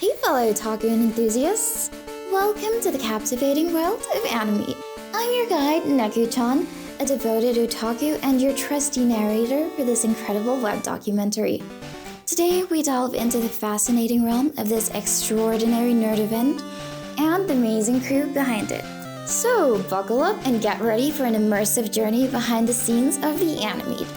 Hey fellow otaku enthusiasts! Welcome to the captivating world of Animeet. I'm your guide, Neku-chan, a devoted otaku and your trusty narrator for this incredible web documentary. Today we delve into the fascinating realm of this extraordinary nerd event and the amazing crew behind it. So buckle up and get ready for an immersive journey behind the scenes of the Animeet.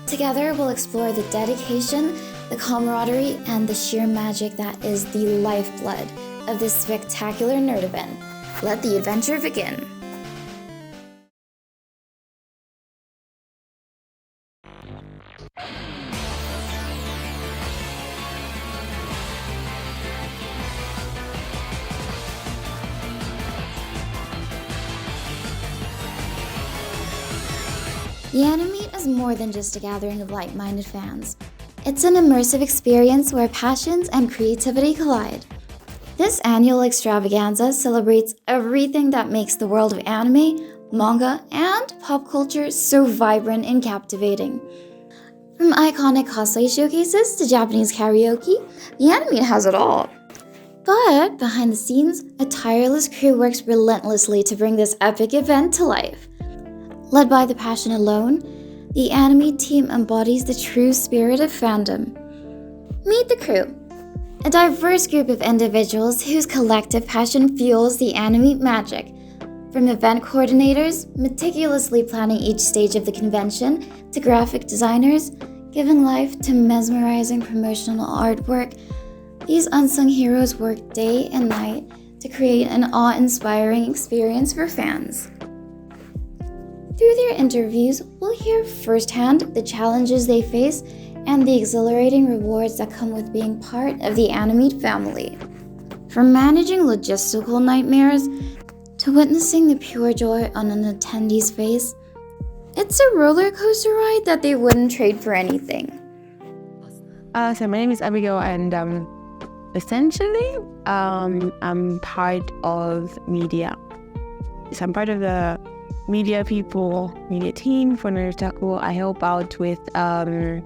Together we'll explore the dedication, the camaraderie, and the sheer magic that is the lifeblood of this spectacular nerd event. Let the adventure begin. The Animeet is more than just a gathering of like-minded fans. It's an immersive experience where passions and creativity collide. This annual extravaganza celebrates everything that makes the world of anime, manga, and pop culture so vibrant and captivating. From iconic cosplay showcases to Japanese karaoke, the Animeet has it all. But behind the scenes, a tireless crew works relentlessly to bring this epic event to life. Led by the passion alone, the Animeet team embodies the true spirit of fandom. Meet the crew, a diverse group of individuals whose collective passion fuels the Animeet magic. From event coordinators, meticulously planning each stage of the convention, to graphic designers, giving life to mesmerizing promotional artwork, these unsung heroes work day and night to create an awe-inspiring experience for fans. Through their interviews, we'll hear firsthand the challenges they face and the exhilarating rewards that come with being part of the Animeet family. From managing logistical nightmares to witnessing the pure joy on an attendee's face, it's a roller coaster ride that they wouldn't trade for anything. So my name is Abigail, and essentially, I'm part of media. So I'm part of the media team for Naruto. I help out with the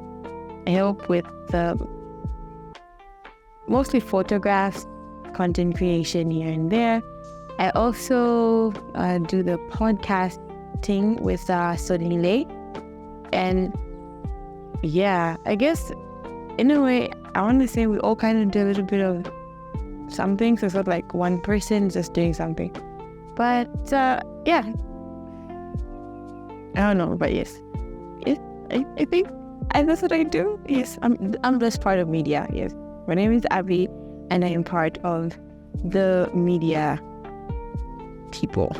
mostly photographs, content creation here and there. I also do the podcasting with Sonile. And yeah, I guess in a way, I want to say we all kind of do a little bit of something. So it's not like one person just doing something. But yeah. I don't know, but yes, I think that's what I do. Yes, I'm just part of media. Yes, my name is Abby, and I am part of the media people.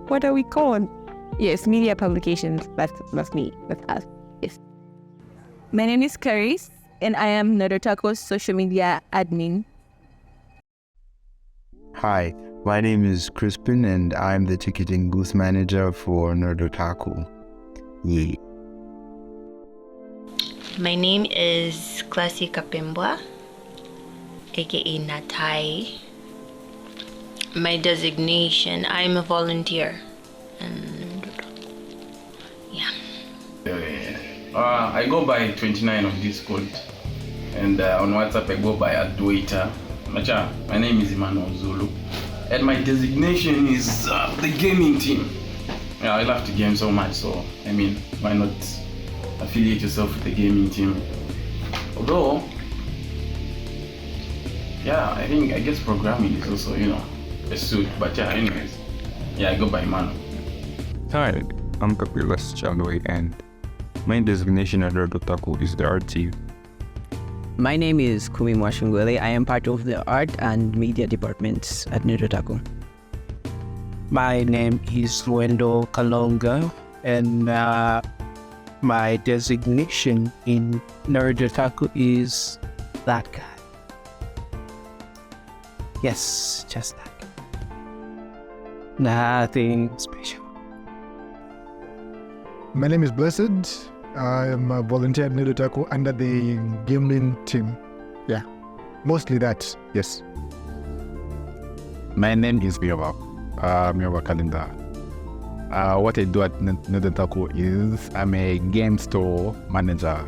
What are we called? Yes, media publications. That's me. That's us. Yes. My name is Clarice, and I am Naruto's social media admin. Hi, my name is Crispin, and I'm the ticketing booth manager for Nerdotaku. Yeah. My name is Classy Kapembwa, aka Natai. My designation, I'm a volunteer. And yeah. I go by 29 on Discord, and on WhatsApp I go by Adwaita. Macha, my name is Emmanuel Zulu, and my designation is the gaming team. Yeah, I love to game so much, so I mean, why not affiliate yourself with the gaming team? Although, yeah, I guess programming is also, a suit, but yeah, anyways, yeah, I go by Emmanuel. Hi, I'm Kapilas Chalway, and my designation at Nerdotaku is the art team. My name is Kumi Mwashungwele. I am part of the art and media departments at Naruto. My name is Wendo Kalonga, and my designation in Naruto is that guy. Yes, just that guy. Nothing special. My name is Blessed. I am a volunteer at Naruto under the gaming team. Yeah, mostly that, yes. My name is Miyawa Kalinda. What I do at Naruto is I'm a game store manager.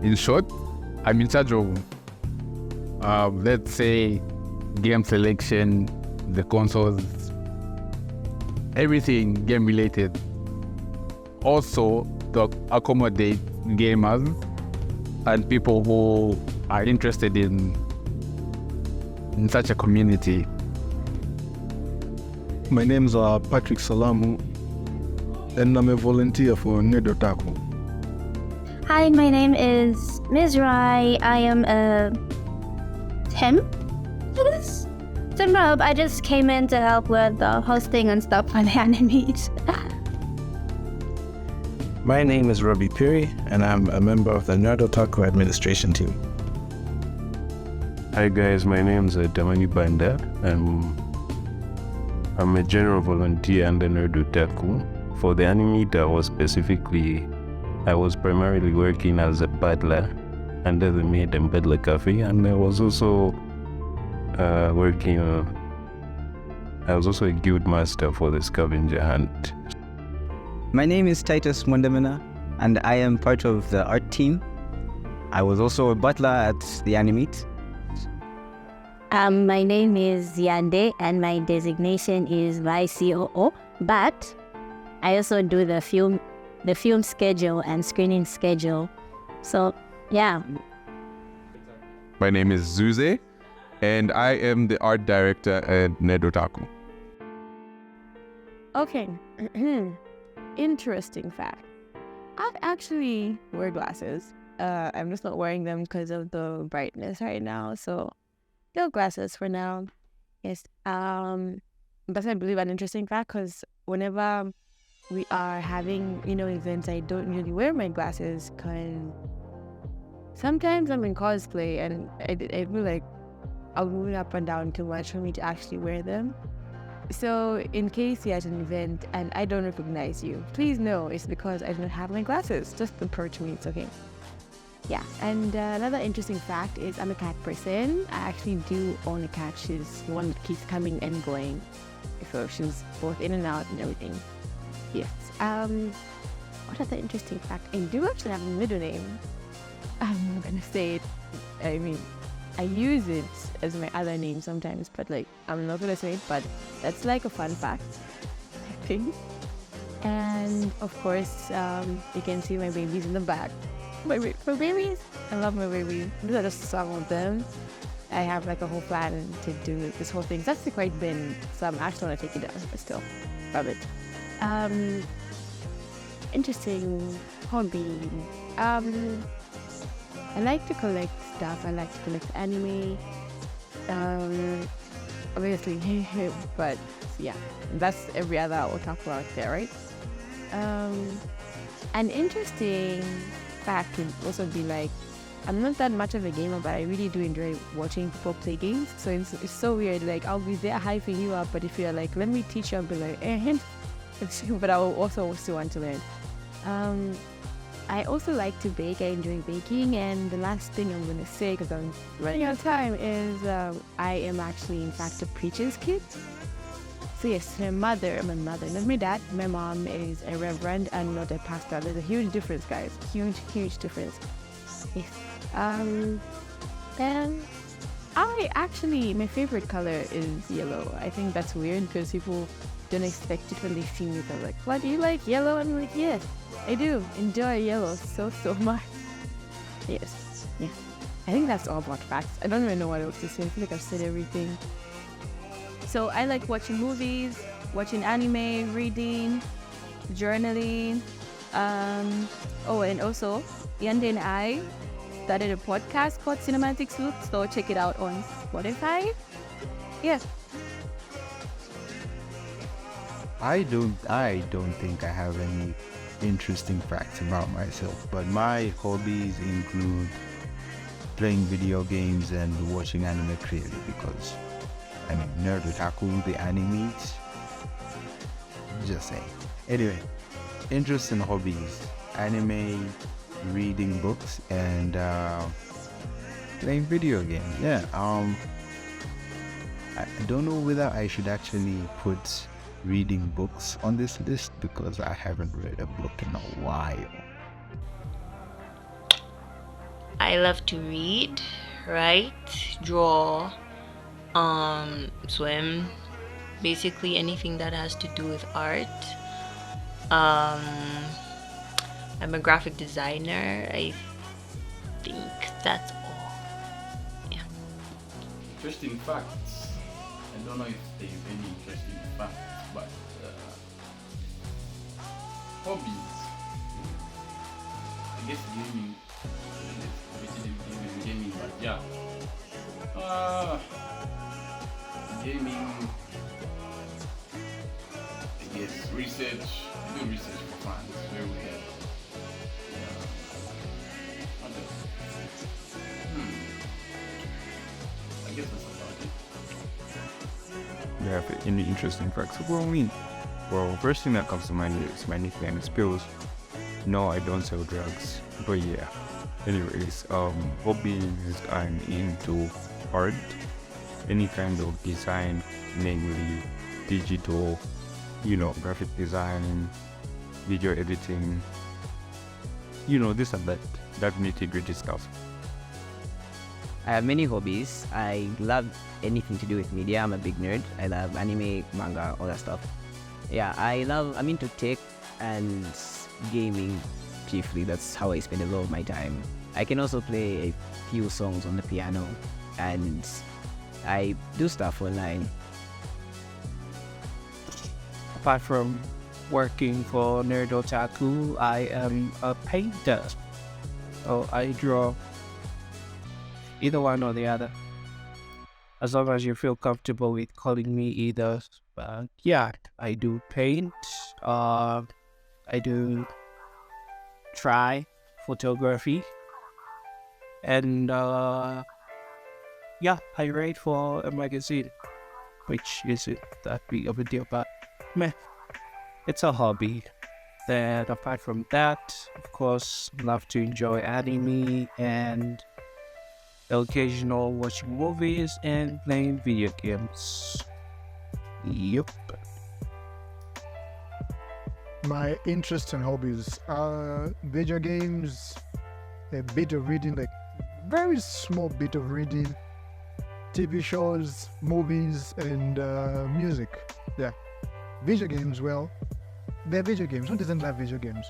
In short, I'm in charge of let's say game selection, the consoles, everything game related. Also to accommodate gamers and people who are interested in such a community. My name's Patrick Salamu, and I'm a volunteer for Nedotaku. Hi, my name is Ms. Rai. I am a temp. Temp. I just came in to help with the hosting and stuff on Animeet. My name is Robbie Piri, and I'm a member of the Nerd Otaku administration team. Hi guys, my name is Damani Banda. I'm a general volunteer under Nerd Otaku. For the Animeet, I was primarily working as a butler under the Maid and Butler Cafe, and I was also I was also a guild master for the scavenger hunt. My name is Titus Mondamina, and I am part of the art team. I was also a butler at the Animeet. My name is Yande, and my designation is Vice COO, but I also do the film schedule and screening schedule. So, yeah. My name is Zuze, and I am the art director at Nedotaku. Okay. Interesting fact. I actually wear glasses. I'm just not wearing them because of the brightness right now. So, no glasses for now. Yes. That's, I believe, an interesting fact, because whenever we are having, events, I don't really wear my glasses because sometimes I'm in cosplay and I feel like I'll move up and down too much for me to actually wear them. So in case you're at an event and I don't recognize you, please know it's because I don't have my glasses. Just approach me, it's okay. Yeah, and another interesting fact is I'm a cat person. I actually do own a cat. She's the one that keeps coming and going. So she's both in and out and everything. Yes. What other interesting fact? I do actually have a middle name. I'm not gonna say it. I mean, I use it as my other name sometimes, but I'm not gonna say it, but that's like a fun fact, I think. And of course, you can see my babies in the back. My babies, I love my babies. These are just some of them. I have a whole plan to do this whole thing. It's actually quite been, so I'm actually gonna take it down, but still, love it. Interesting hobby. I like to collect stuff. I like to collect anime. Obviously, but yeah, that's every other otaku out there, right? An interesting fact would also be I'm not that much of a gamer, but I really do enjoy watching people play games. So it's so weird. I'll be there hyping you up, but if you're let me teach you, I'll be but I will also still want to learn. I also like to bake. I enjoy baking, and the last thing I'm going to say, because I'm running out of time, is I am actually, in fact, a preacher's kid. So yes, my mother, not my dad, my mom is a reverend and not a pastor. There's a huge difference, guys. Huge difference. Yes. And my favorite color is yellow. I think that's weird because people don't expect it when they see me. They're like, what, do you like yellow? I'm like, yes, I do enjoy yellow so much. Yes, yeah. I think that's all about facts. I don't even know what else to say. I feel like I've said everything. So I like watching movies, watching anime, reading, journaling. And also, Yande and I started a podcast called Cinematic Sleuth, so check it out on Spotify. Yeah. I don't think I have any interesting facts about myself, but my hobbies include playing video games and watching anime clearly, because Nerd Otaku, the Animeet, just saying. Anyway, interests and hobbies: anime, reading books, and playing video games. Yeah. I don't know whether I should actually put reading books on this list, because I haven't read a book in a while. I love to read. write, draw, swim, basically anything that has to do with art. I'm a graphic designer. I think that's all. Yeah. Interesting facts. I don't know if there's any interesting facts, but hobbies. I guess gaming. Gaming, but yeah. Gaming. I guess research. I do research for fun. It's very weird. I guess that's about it. You have any interesting facts about me? Well, first thing that comes to mind is my nickname is Pills. No, I don't sell drugs, but yeah. Anyways, hobbies, I'm into art, any kind of design, namely digital, graphic design, video editing, this and that nitty-gritty stuff. I have many hobbies. I love anything to do with media. I'm a big nerd. I love anime, manga, all that stuff. Yeah, I'm into tech and gaming chiefly. That's how I spend a lot of my time. I can also play a few songs on the piano, and I do stuff online. Apart from working for Nerd Otaku, I am a painter. So I draw either one or the other. As long as you feel comfortable with calling me either. Yeah, I do paint. I do try photography. And yeah, I write for a magazine, which isn't that big of a deal, but meh, it's a hobby. Then apart from that, of course, love to enjoy anime and occasional watching movies and playing video games. Yup. My interests and hobbies are video games, a bit of reading, like very small bit of reading, TV shows, movies, and music. Yeah. Video games, well, they're video games. Who doesn't love video games?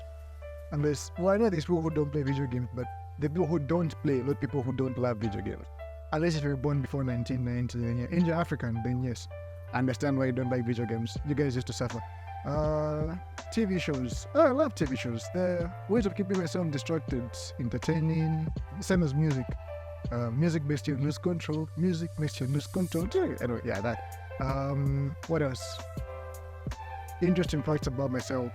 Unless, well, I know there's people who don't play video games, but the people who don't play, not people who don't love video games. Unless if you're born before 1990, then yeah. You're African, then yes. I understand why you don't like video games. You guys used to suffer. TV shows. Oh, I love TV shows. They're ways of keeping myself distracted, entertaining, same as music. Music makes you lose control. Music makes you lose control. Anyway, yeah, that. What else? Interesting facts about myself.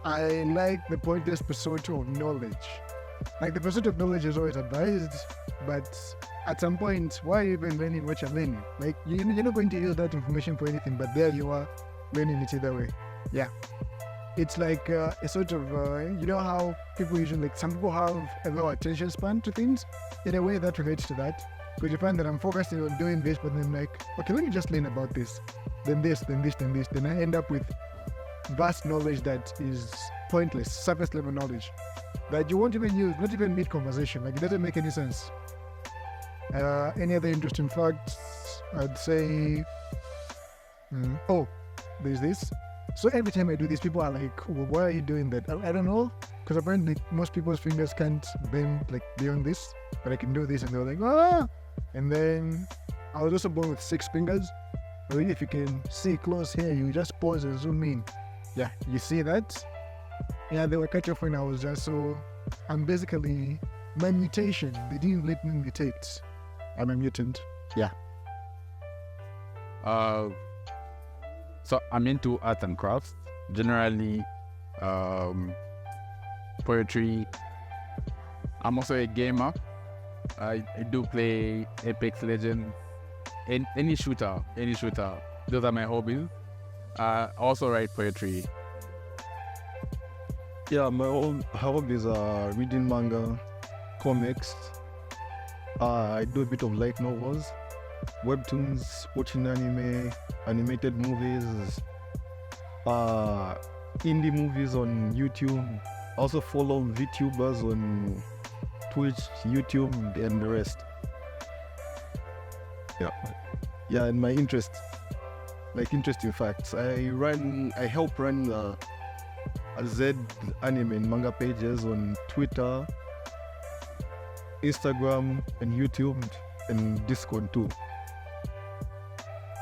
I like the pointless pursuit of knowledge. Like, the pursuit of knowledge is always advised, but at some point, why are you even learning what you're learning? Like, you're not going to use that information for anything, but there you are, learning it either way. Yeah. It's like a sort of, you know how people usually, like, some people have a low attention span to things? In a way, that relates to that. Because you find that I'm focusing on doing this, but then I'm like, okay, let me just learn about this. Then this, then this, then this. Then I end up with vast knowledge that is pointless, surface level knowledge that you won't even use, not even mid-conversation. Like, it doesn't make any sense. Any other interesting facts? I'd say, oh, there's this. So every time I do this, people are like, well, why are you doing that? I don't know, because apparently most people's fingers can't bend like beyond this, but I can do this, and they're like, ah! And then I was also born with 6 fingers. So if you can see close here, you just pause and zoom in. Yeah, you see that? Yeah, they were cut off when I was just so. I'm basically my mutation. They didn't let me mutate. I'm a mutant. Yeah. So I'm into art and crafts. Generally, poetry. I'm also a gamer. I do play Apex Legends. Any shooter. Those are my hobbies. I also write poetry. Yeah, my own hobbies are reading manga, comics. I do a bit of light novels, webtoons, watching anime, animated movies, indie movies on YouTube. I also follow VTubers on Twitch, YouTube, and the rest. Yeah. Yeah, and my interest, like interesting facts. I help run a Z anime and manga pages on Twitter, Instagram, and YouTube, and Discord too.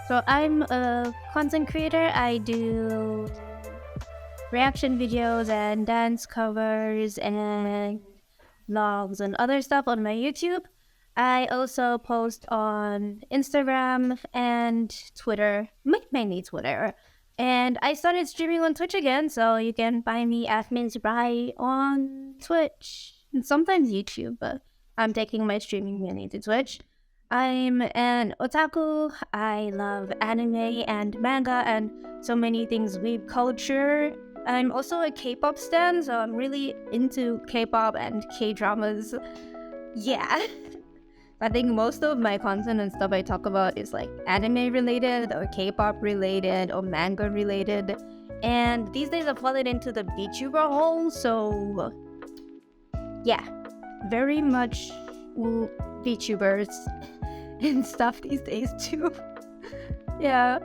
So I'm a content creator. I do reaction videos and dance covers and vlogs and other stuff on my YouTube. I also post on Instagram and Twitter, mainly Twitter. And I started streaming on Twitch again, so you can find me at Minsbrai on Twitch and sometimes YouTube, but I'm taking my streaming mainly to Twitch. I'm an otaku. I love anime and manga and so many things weeb culture. I'm also a K-pop stan, so I'm really into K-pop and K-dramas. Yeah. I think most of my content and stuff I talk about is like anime related or K-pop related or manga related. And these days I've fallen into the VTuber hole, so yeah, very much VTubers and stuff these days too. Yeah,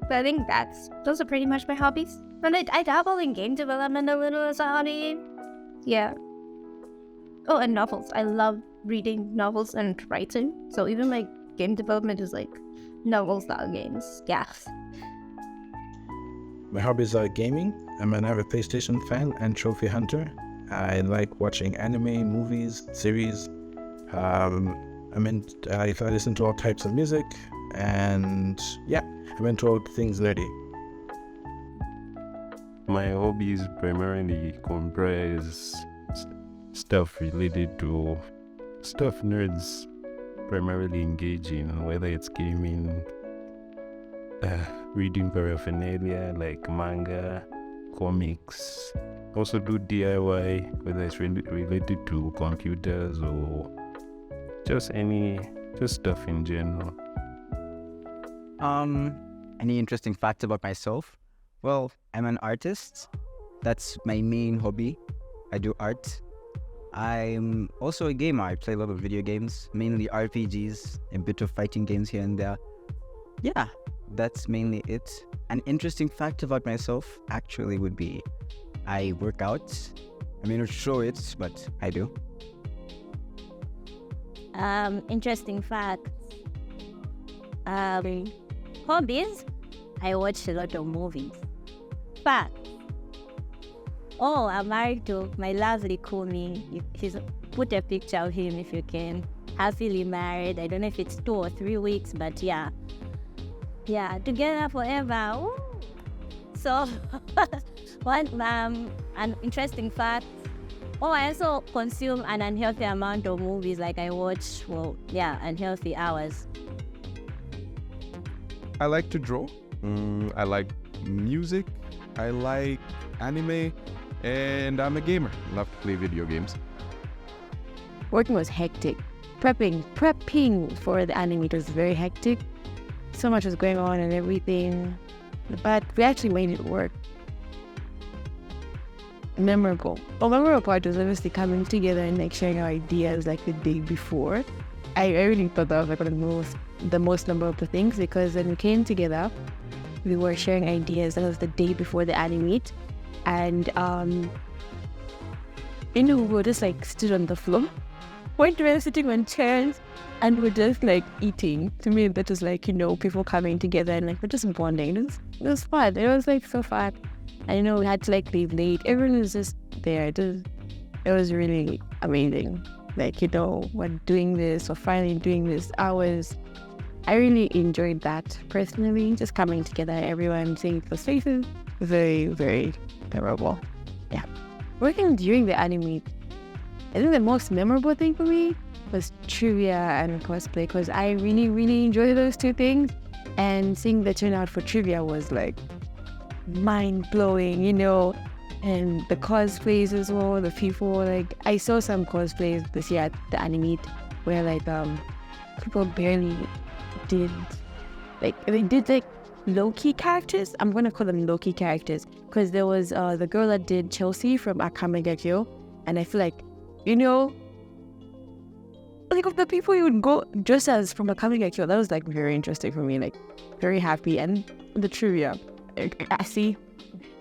but I think those are pretty much my hobbies. And I dabble in game development a little as a hobby. Yeah. Oh, and novels. I love reading novels and writing. So even my game development is like novel style games. Yeah. My hobbies are gaming. I'm an avid PlayStation fan and trophy hunter. I like watching anime, movies, series. I listen to all types of music, and yeah, I'm into all things nerdy. My hobbies primarily comprise stuff related to stuff nerds primarily engage in, whether it's gaming, reading paraphernalia like manga, comics. Also do DIY, whether it's related to computers or just stuff in general. Any interesting facts about myself? Well, I'm an artist. That's my main hobby. I do art. I'm also a gamer. I play a lot of video games, mainly RPGs, a bit of fighting games here and there. Yeah, that's mainly it. An interesting fact about myself actually would be I work out. I may not show it, but I do. Interesting fact. Hobbies. I watch a lot of movies. Fact. Oh, I'm married to my lovely Kumi. He's put a picture of him if you can. Happily married. I don't know if it's 2 or 3 weeks, but yeah. Yeah, together forever. Ooh. So, an interesting fact. Oh, I also consume an unhealthy amount of movies. Like I watch, unhealthy hours. I like to draw. I like music. I like anime. And I'm a gamer. Love to play video games. Working was hectic. Prepping for the Animeet was very hectic. So much was going on and everything. But we actually made it work. Memorable part was obviously coming together and like sharing our ideas like the day before. I really thought that was like the most memorable things, because when we came together, we were sharing ideas. That was the day before the Animeet. And we were just like stood on the floor. We were sitting on chairs and we're just like eating. To me, that was like, people coming together and like we're just bonding. It was fun. It was like so fun. I know we had to like leave late. Everyone was just there. It was really amazing. Like, we're doing this, we're finally doing this. I really enjoyed that personally. Just coming together, everyone seeing those faces. Very, very memorable. Yeah. Working during the Animeet, I think the most memorable thing for me was trivia and cosplay, because I really, really enjoy those two things. And seeing the turnout for trivia was like mind-blowing, and the cosplays as well, the people, like, I saw some cosplays this year at the Animeet where like people barely did, like, they did like low-key characters. I'm gonna call them low-key characters, because there was the girl that did Chelsea from Akame ga Kill, and I feel like, like of the people you would go just as from a coming like that was like very interesting for me, like very happy. And the trivia, I see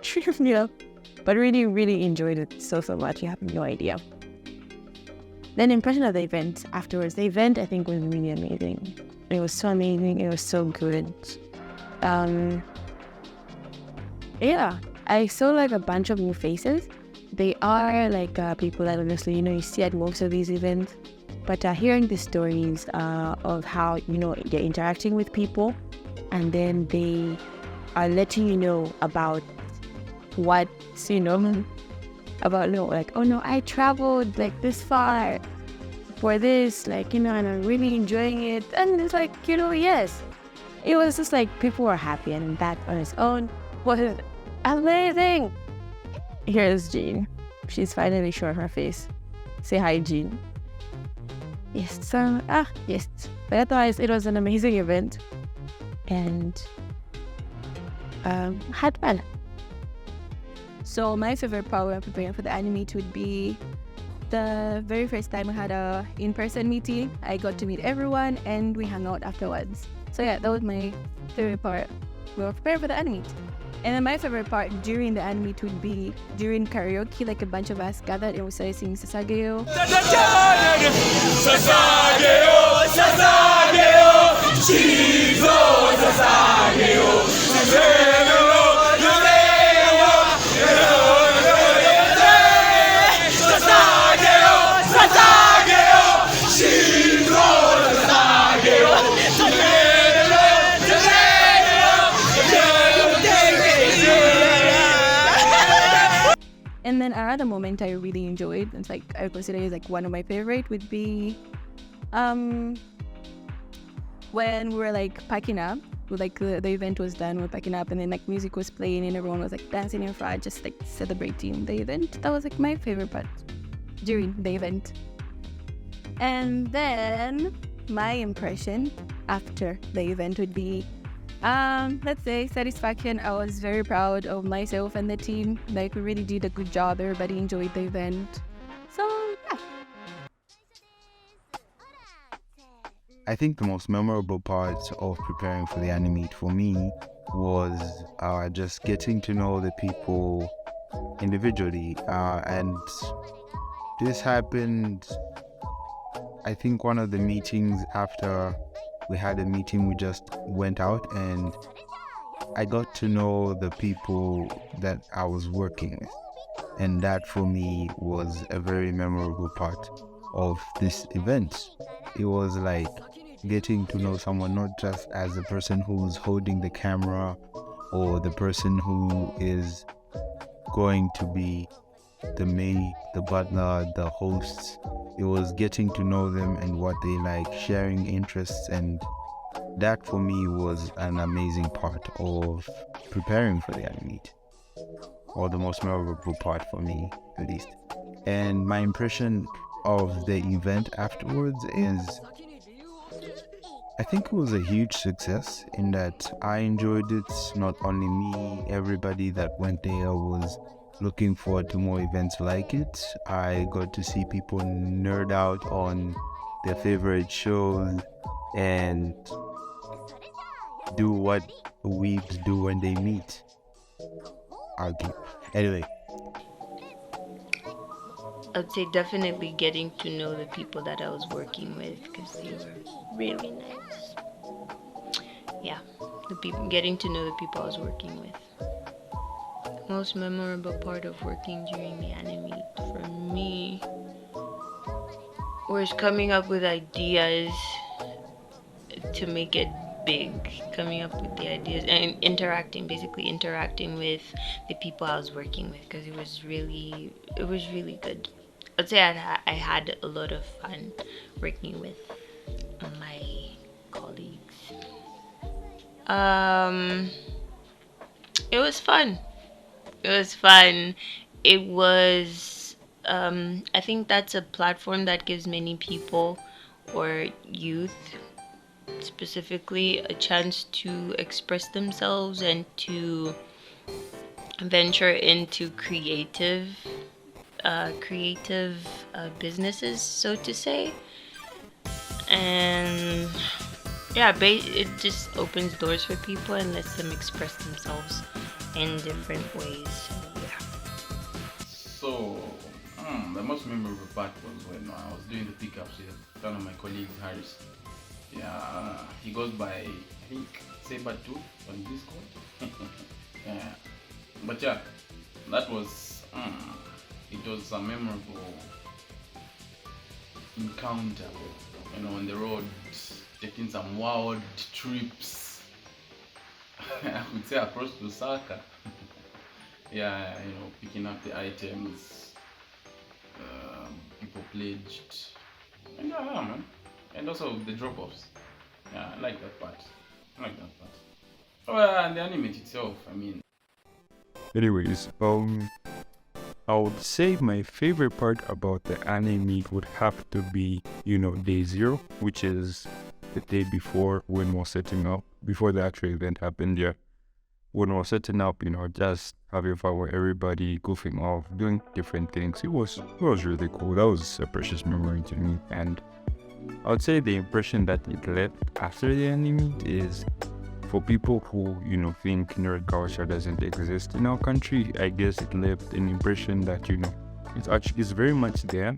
trivia, but really really enjoyed it so much. You have no idea. Then impression of the event afterwards. The event I think was really amazing. It was so amazing. It was so good. Yeah, I saw like a bunch of new faces. They are like people that obviously you see at most of these events. But hearing the stories of how they're interacting with people, and then they are letting you know about what about like, oh no, I traveled like this far for this, like and I'm really enjoying it. And it's like yes, it was just like people were happy, and that on its own was amazing. Here's Jean. She's finally showing her face. Say hi, Jean. Yes, yes. But otherwise, it was an amazing event, and had fun. So my favorite part when preparing for the Animeet would be the very first time we had a in-person meeting. I got to meet everyone, and we hung out afterwards. So yeah, that was my favorite part. We were preparing for the Animeet. And then my favorite part during the Animeet would be during karaoke, like a bunch of us gathered and we started singing Sasageo. Sasageo, Sasageo, Shizo, Sasageo, Sasageo, And then another moment I really enjoyed, it's like I consider it like one of my favorite, would be when we were like packing up. Like the event was done, we're packing up, and then like music was playing and everyone was like dancing in front, just like celebrating the event. That was like my favorite part during the event. And then my impression after the event would be let's say satisfaction. I was very proud of myself and the team. Like we really did a good job. Everybody enjoyed the event. So yeah. I think the most memorable part of preparing for the Animeet for me was just getting to know the people individually. And this happened, I think one of the meetings after we had a meeting, we just went out and I got to know the people that I was working with. And that for me was a very memorable part of this event. It was like getting to know someone not just as the person who's holding the camera or the person who is going to be the maid, the butler, the hosts. It was getting to know them and what they like, sharing interests, and that for me was an amazing part of preparing for the Animeet, or the most memorable part for me at least. And my impression of the event afterwards is, I think it was a huge success in that I enjoyed it. Not only me, everybody that went there was looking forward to more events like it. I got to see people nerd out on their favorite shows and do what weebs do when they meet. Argue. Anyway. I'd say definitely getting to know the people that I was working with, because they were really nice. Yeah, getting to know the people I was working with. Most memorable part of working during the Animeet for me was coming up with ideas to make it big, coming up with the ideas and interacting with the people I was working with, because it was really good. I'd say I had a lot of fun working with my colleagues. It was fun. I think that's a platform that gives many people, or youth specifically, a chance to express themselves and to venture into creative businesses, so to say. and yeah, it just opens doors for people and lets them express themselves in different ways. So, yeah. So, the most memorable part was when I was doing the pickups with one of my colleagues, Harris. Yeah, he goes by, I think, Sabertooth on Discord. Yeah, but yeah, that was, it was a memorable encounter, on the road, taking some wild trips. I would say across Lusaka. Yeah, picking up the items people pledged, and yeah, man, and also the drop-offs. Yeah, I like that part. Oh, and the Animeet itself, I mean. Anyways, I would say my favorite part about the Animeet would have to be, day 0, which is the day before when we're setting up, before the actual event happened. Yeah, when we're setting up, just having fun with everybody, goofing off, doing different things. It was really cool. That was a precious memory to me. And I would say the impression that it left after the Animeet is, for people who, think nerd culture doesn't exist in our country, I guess it left an impression that, it's very much there.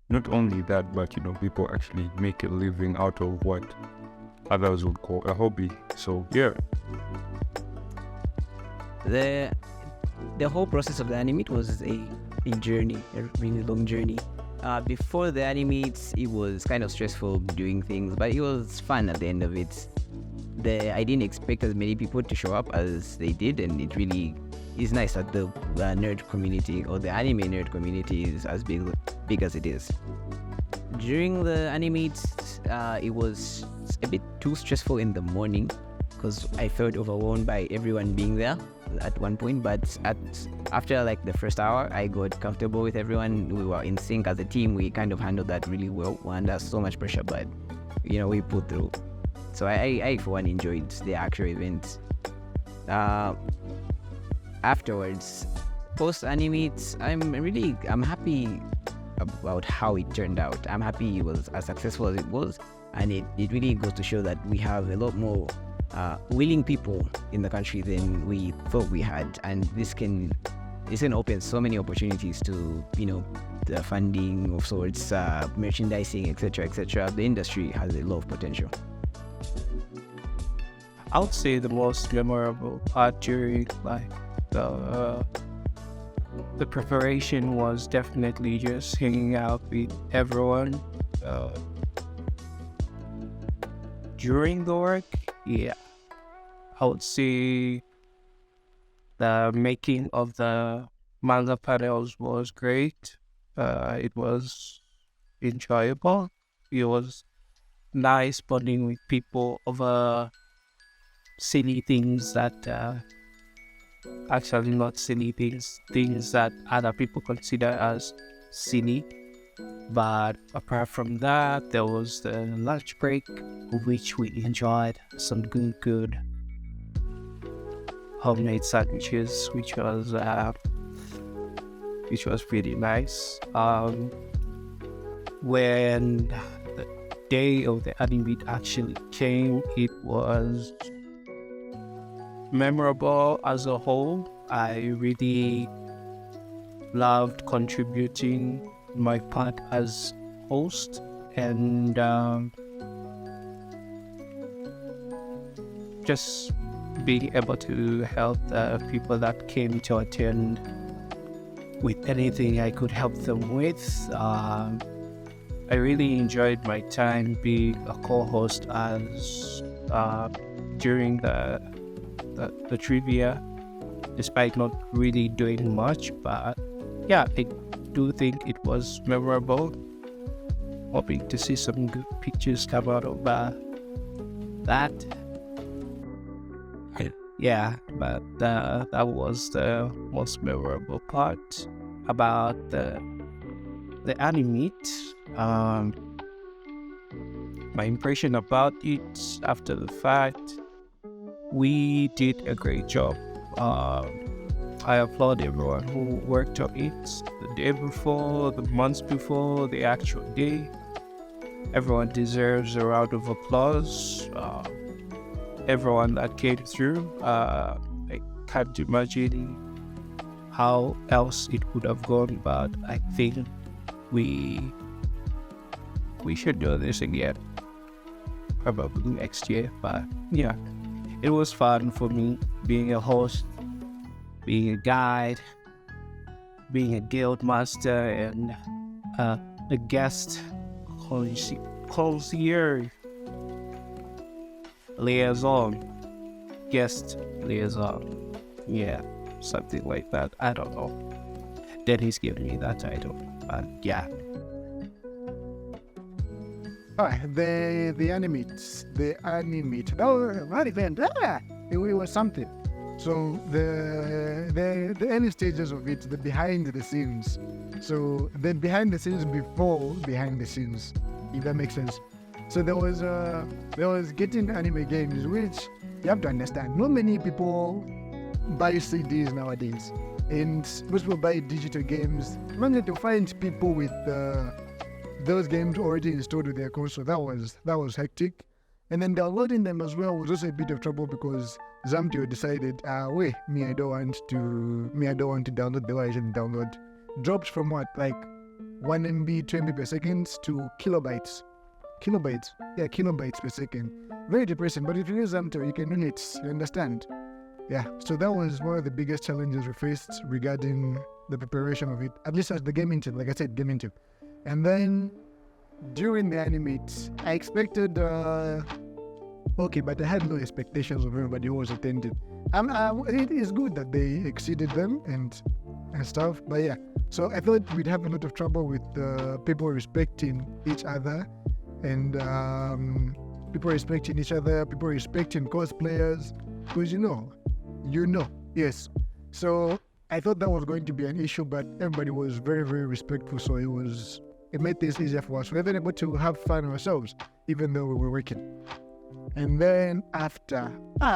Not only that, but, people actually make a living out of what others would call a hobby. So, yeah. The whole process of the Animeet was a journey, a really long journey. Before the Animeet, it was kind of stressful doing things, but it was fun at the end of it. I didn't expect as many people to show up as they did, and it really is nice that the nerd community, or the anime nerd community, is as big as it is. During the Animeet, it was a bit too stressful in the morning because I felt overwhelmed by everyone being there at one point, but after like the first hour, I got comfortable with everyone. We were in sync as a team. We kind of handled that really well. We under so much pressure, but we pulled through. So I for one enjoyed the actual event. Afterwards, post Animeet, I'm happy about how it turned out. I'm happy it was as successful as it was, and it really goes to show that we have a lot more willing people in the country than we thought we had, and this can open so many opportunities to the funding of sorts, merchandising, etc. The industry has a lot of potential. I would say the most memorable part during the preparation was definitely just hanging out with everyone. During the work, yeah, I would say the making of the manga panels was great. It was enjoyable. It was nice bonding with people over silly things that actually not silly things that other people consider as silly. But apart from that, there was the lunch break, which we enjoyed some good homemade sandwiches, which was pretty nice. When the day of the Animeet actually came, it was memorable as a whole. I really loved contributing my part as host, and just being able to help the people that came to attend with anything I could help them with. I really enjoyed my time being a co-host as during the trivia, despite not really doing much, but yeah, I do think it was memorable. Hoping to see some good pictures come out of that. Yeah, but that was the most memorable part about the Animeet. My impression about it after the fact, we did a great job. I applaud everyone who worked on it the day before, the months before, the actual day. everyone deserves a round of applause. Everyone that came through, I can't imagine how else it would have gone, but I think we should do this again, probably next year. But yeah, it was fun for me being a host, being a guide, being a guild master, and a guest concierge liaison, guest liaison, yeah, something like that. I don't know. Then he's giving me that title, but yeah. Alright, the Animeet. Oh, that event, it was something. So the early stages of it, the behind the scenes. So the behind the scenes before behind the scenes, if that makes sense. So there was getting anime games, which you have to understand. Not many people buy CDs nowadays, and most people buy digital games. Mainly to find people with those games already installed with their console. That was hectic. And then downloading them as well was also a bit of trouble because Zambian decided, I don't want to download the way I should download. Dropped from what, like 1 MB, 2 MB per second to kilobytes. Kilobytes per second. Very depressing, but if you use Zambian, you can run it, you understand? Yeah, so that was one of the biggest challenges we faced regarding the preparation of it, at least as the gaming team, like I said, gaming team. And then during the Animeet, I expected, but I had no expectations of everybody who was attending. It is good that they exceeded them and stuff, but yeah. So I thought we'd have a lot of trouble with people respecting each other and people respecting cosplayers, because yes. So I thought that was going to be an issue, but everybody was very, very respectful, so it made this easier for us. We were able to have fun ourselves, even though we were working. And then after,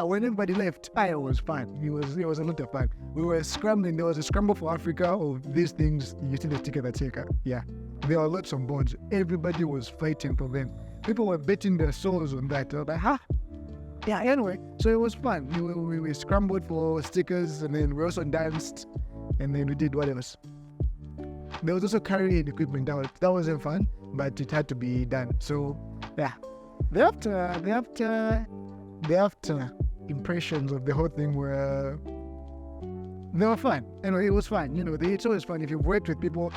when everybody left, it was fun. It was a lot of fun. We were scrambling. There was a scramble for Africa of these things. You see the ticket taker. Yeah, there were lots of boards. Everybody was fighting for them. People were betting their souls on that. I was like, Yeah, anyway, so it was fun. We scrambled for stickers, and then we also danced, and then we did what else? There was also carrying equipment. That wasn't fun, but it had to be done. So yeah, the after impressions of the whole thing were fun. Anyway, it was fun. It's always fun if you've worked with people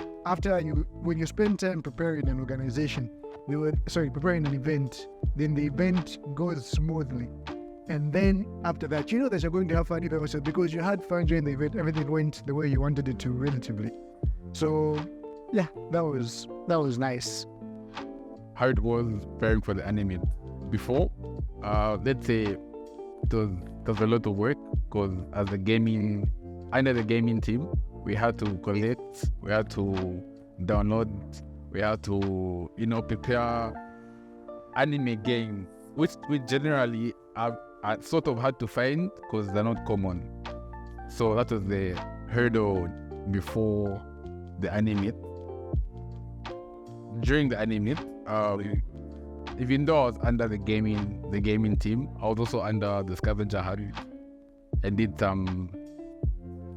when you spend time preparing an organization. Preparing an event, then the event goes smoothly. And then after that, that you're going to have fun even also because you had fun during the event, everything went the way you wanted it to relatively. So yeah, that was nice. How it was preparing for the anime. Before, let's say it was a lot of work because under the gaming team, we had to collect, we had to download, we had to, prepare anime games, which we generally are sort of hard to find because they're not common. So that was the hurdle before the Animeet. During the Animeet, even though I was under the gaming team, I was also under the scavenger hunt and did some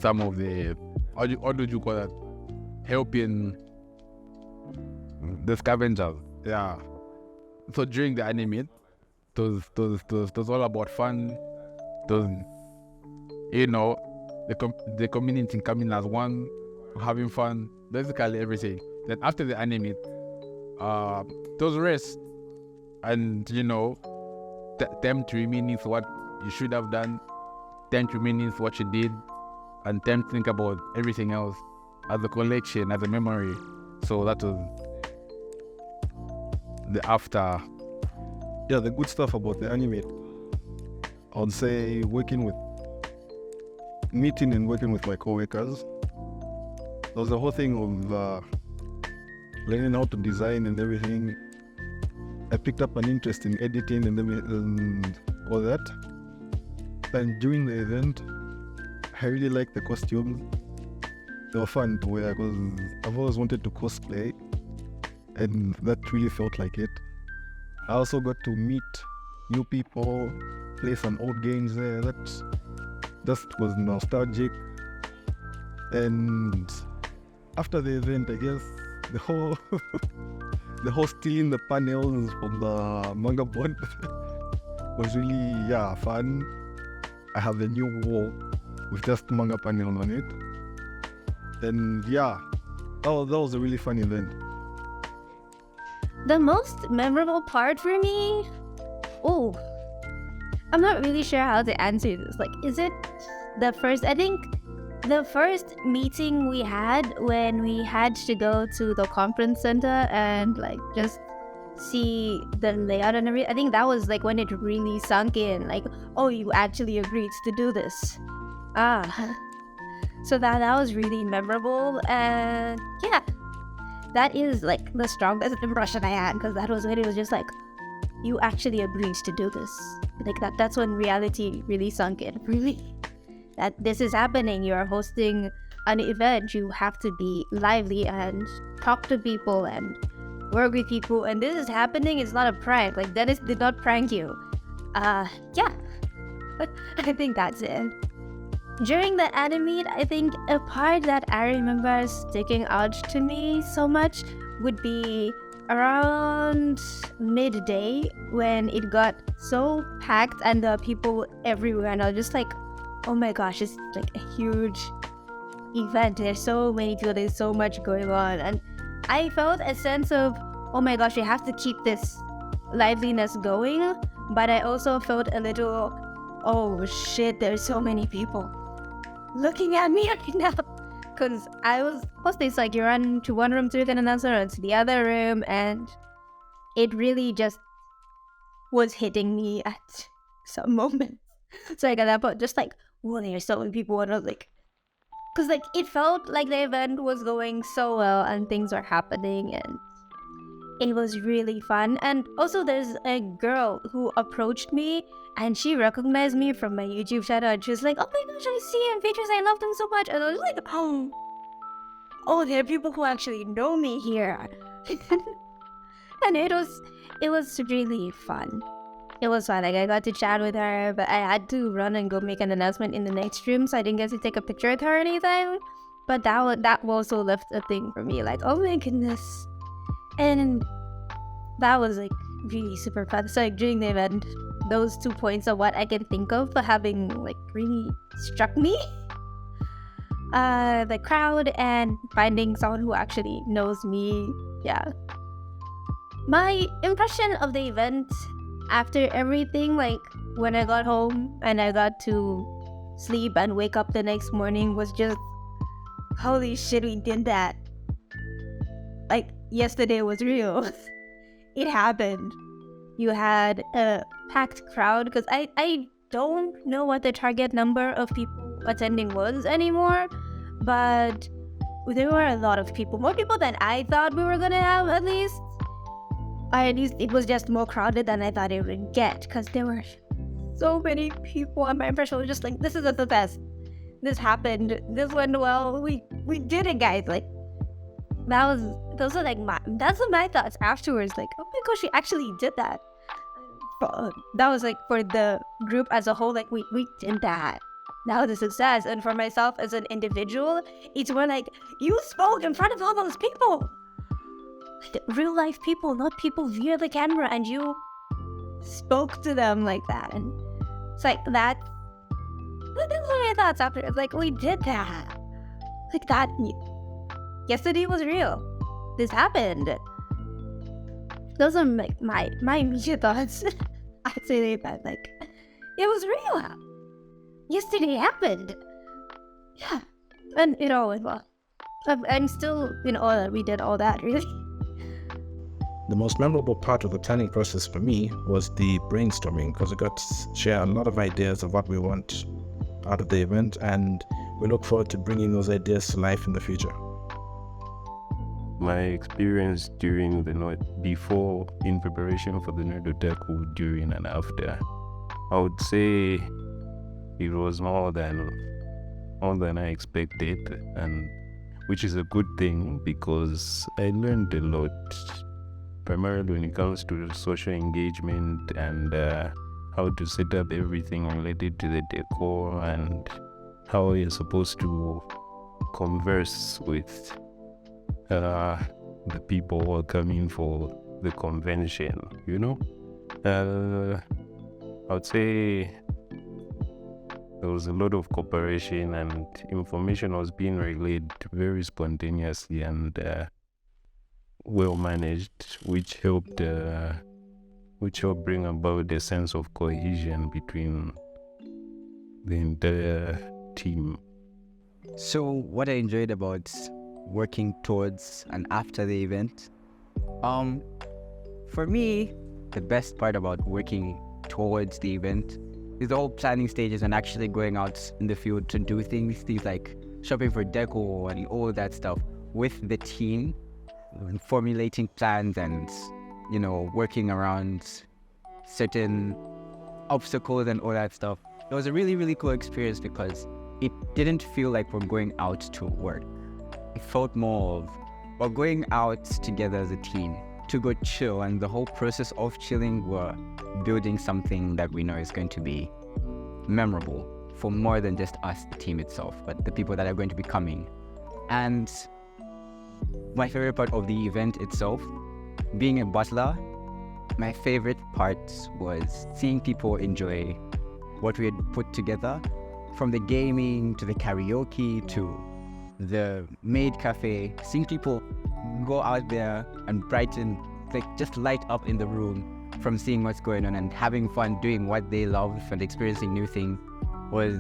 of the what do you call that? Helping the scavengers. Yeah. So during the Animeet, it was all about fun. The community coming as one, having fun, basically everything. Then after the Animeet, it was rest and time to reminisce what you should have done, time to reminisce what you did, and time to think about everything else as a collection, as a memory. So that was the after. Yeah, the good stuff about the Animeet, I would say meeting and working with my co-workers. There was the whole thing of learning how to design and everything. I picked up an interest in editing and all that. And during the event, I really liked the costumes. They were fun to wear because I've always wanted to cosplay. and that really felt like it. I also got to meet new people, play some old games there. That was nostalgic. And after the event, I guess the whole the whole stealing the panels from the manga board was really fun. I have a new wall with just manga panels on it. And that was a really fun event. The most memorable part for me? Oh, I'm not really sure how to answer this. Like, is it the first? I think the first meeting we had when we had to go to the conference center and like just see the layout and everything. I think that was like when it really sunk in. Like, oh, you actually agreed to do this. So that was really memorable, and yeah, that is like the strongest impression I had, because that was when it was just like, you actually agreed to do this. Like that's when reality really sunk in for me. That this is happening. You are hosting an event. You have to be lively and talk to people and work with people. And this is happening. It's not a prank. Like Dennis did not prank you. Yeah. I think that's it. During the Animeet, I think a part that I remember sticking out to me so much would be around midday when it got so packed and the people everywhere, and I was just like, oh my gosh, it's like a huge event. There's so many people, there's so much going on, and I felt a sense of, oh my gosh, we have to keep this liveliness going, but I also felt a little, oh shit, there's so many people looking at me right now. Because I was mostly it's like you run to one room to get an announcer and to the other room, and it really just was hitting me at some moments. So like at that point, just like, whoa, there's so many people, and I was like, because like it felt like the event was going so well and things were happening, and it was really fun. And also there's a girl who approached me and she recognized me from my YouTube channel, and she was like, oh my gosh, I see your videos, I love them so much. And I was like, oh, there are people who actually know me here. And it was really fun. It was fun. Like I got to chat with her, but I had to run and go make an announcement in the next room, so I didn't get to take a picture with her or anything. But that also left a thing for me, like, oh my goodness. And that was like really super fun. So like during the event, those 2 points are what I can think of for having like really struck me. The crowd and finding someone who actually knows me. Yeah. My impression of the event after everything, like when I got home and I got to sleep and wake up the next morning, was just, holy shit, we did that. Like yesterday was real. It happened. You had a packed crowd, because I don't know what the target number of people attending was anymore, but there were a lot of people, more people than I thought we were gonna have, at least. Or at least it was just more crowded than I thought it would get, because there were so many people, and my impression was just like, this is the best. This happened. This went well. We did it, guys. Like those are like that's what my thoughts afterwards. Like, oh my gosh, we actually did that. That was like for the group as a whole. Like we did that. That was a success. And for myself as an individual, it's more like, you spoke in front of all those people. Real life people, not people via the camera, and you spoke to them like that. And it's like that's what my thoughts after. It's like, we did that. Like that. Yesterday was real. This happened. Those are like my immediate thoughts. I'd say that like it was real. Yesterday happened. Yeah, and it all went well. I'm still in awe that we did all that. Really. The most memorable part of the planning process for me was the brainstorming, because we got to share a lot of ideas of what we want out of the event, and we look forward to bringing those ideas to life in the future. My experience during the night before, in preparation for the Nerd Otaku, during and after, I would say it was more than I expected, and which is a good thing because I learned a lot, primarily when it comes to social engagement and how to set up everything related to the decor and how you're supposed to converse with the people who are coming for the convention, you know. I would say there was a lot of cooperation and information was being relayed very spontaneously and well managed, which helped bring about a sense of cohesion between the entire team. So, what I enjoyed about working towards and after the event, for me, the best part about working towards the event is the whole planning stages and actually going out in the field to do things like shopping for deco and all that stuff with the team, and formulating plans and, you know, working around certain obstacles and all that stuff. It was a really, really cool experience because it didn't feel like we're going out to work. It felt more of we're going out together as a team to go chill, and the whole process of chilling, we're building something that we know is going to be memorable for more than just us, the team itself, but the people that are going to be coming. And my favorite part of the event itself, being a butler, my favorite part was seeing people enjoy what we had put together, from the gaming to the karaoke to the maid cafe. Seeing people go out there and brighten, like just light up in the room from seeing what's going on and having fun doing what they love and experiencing new things was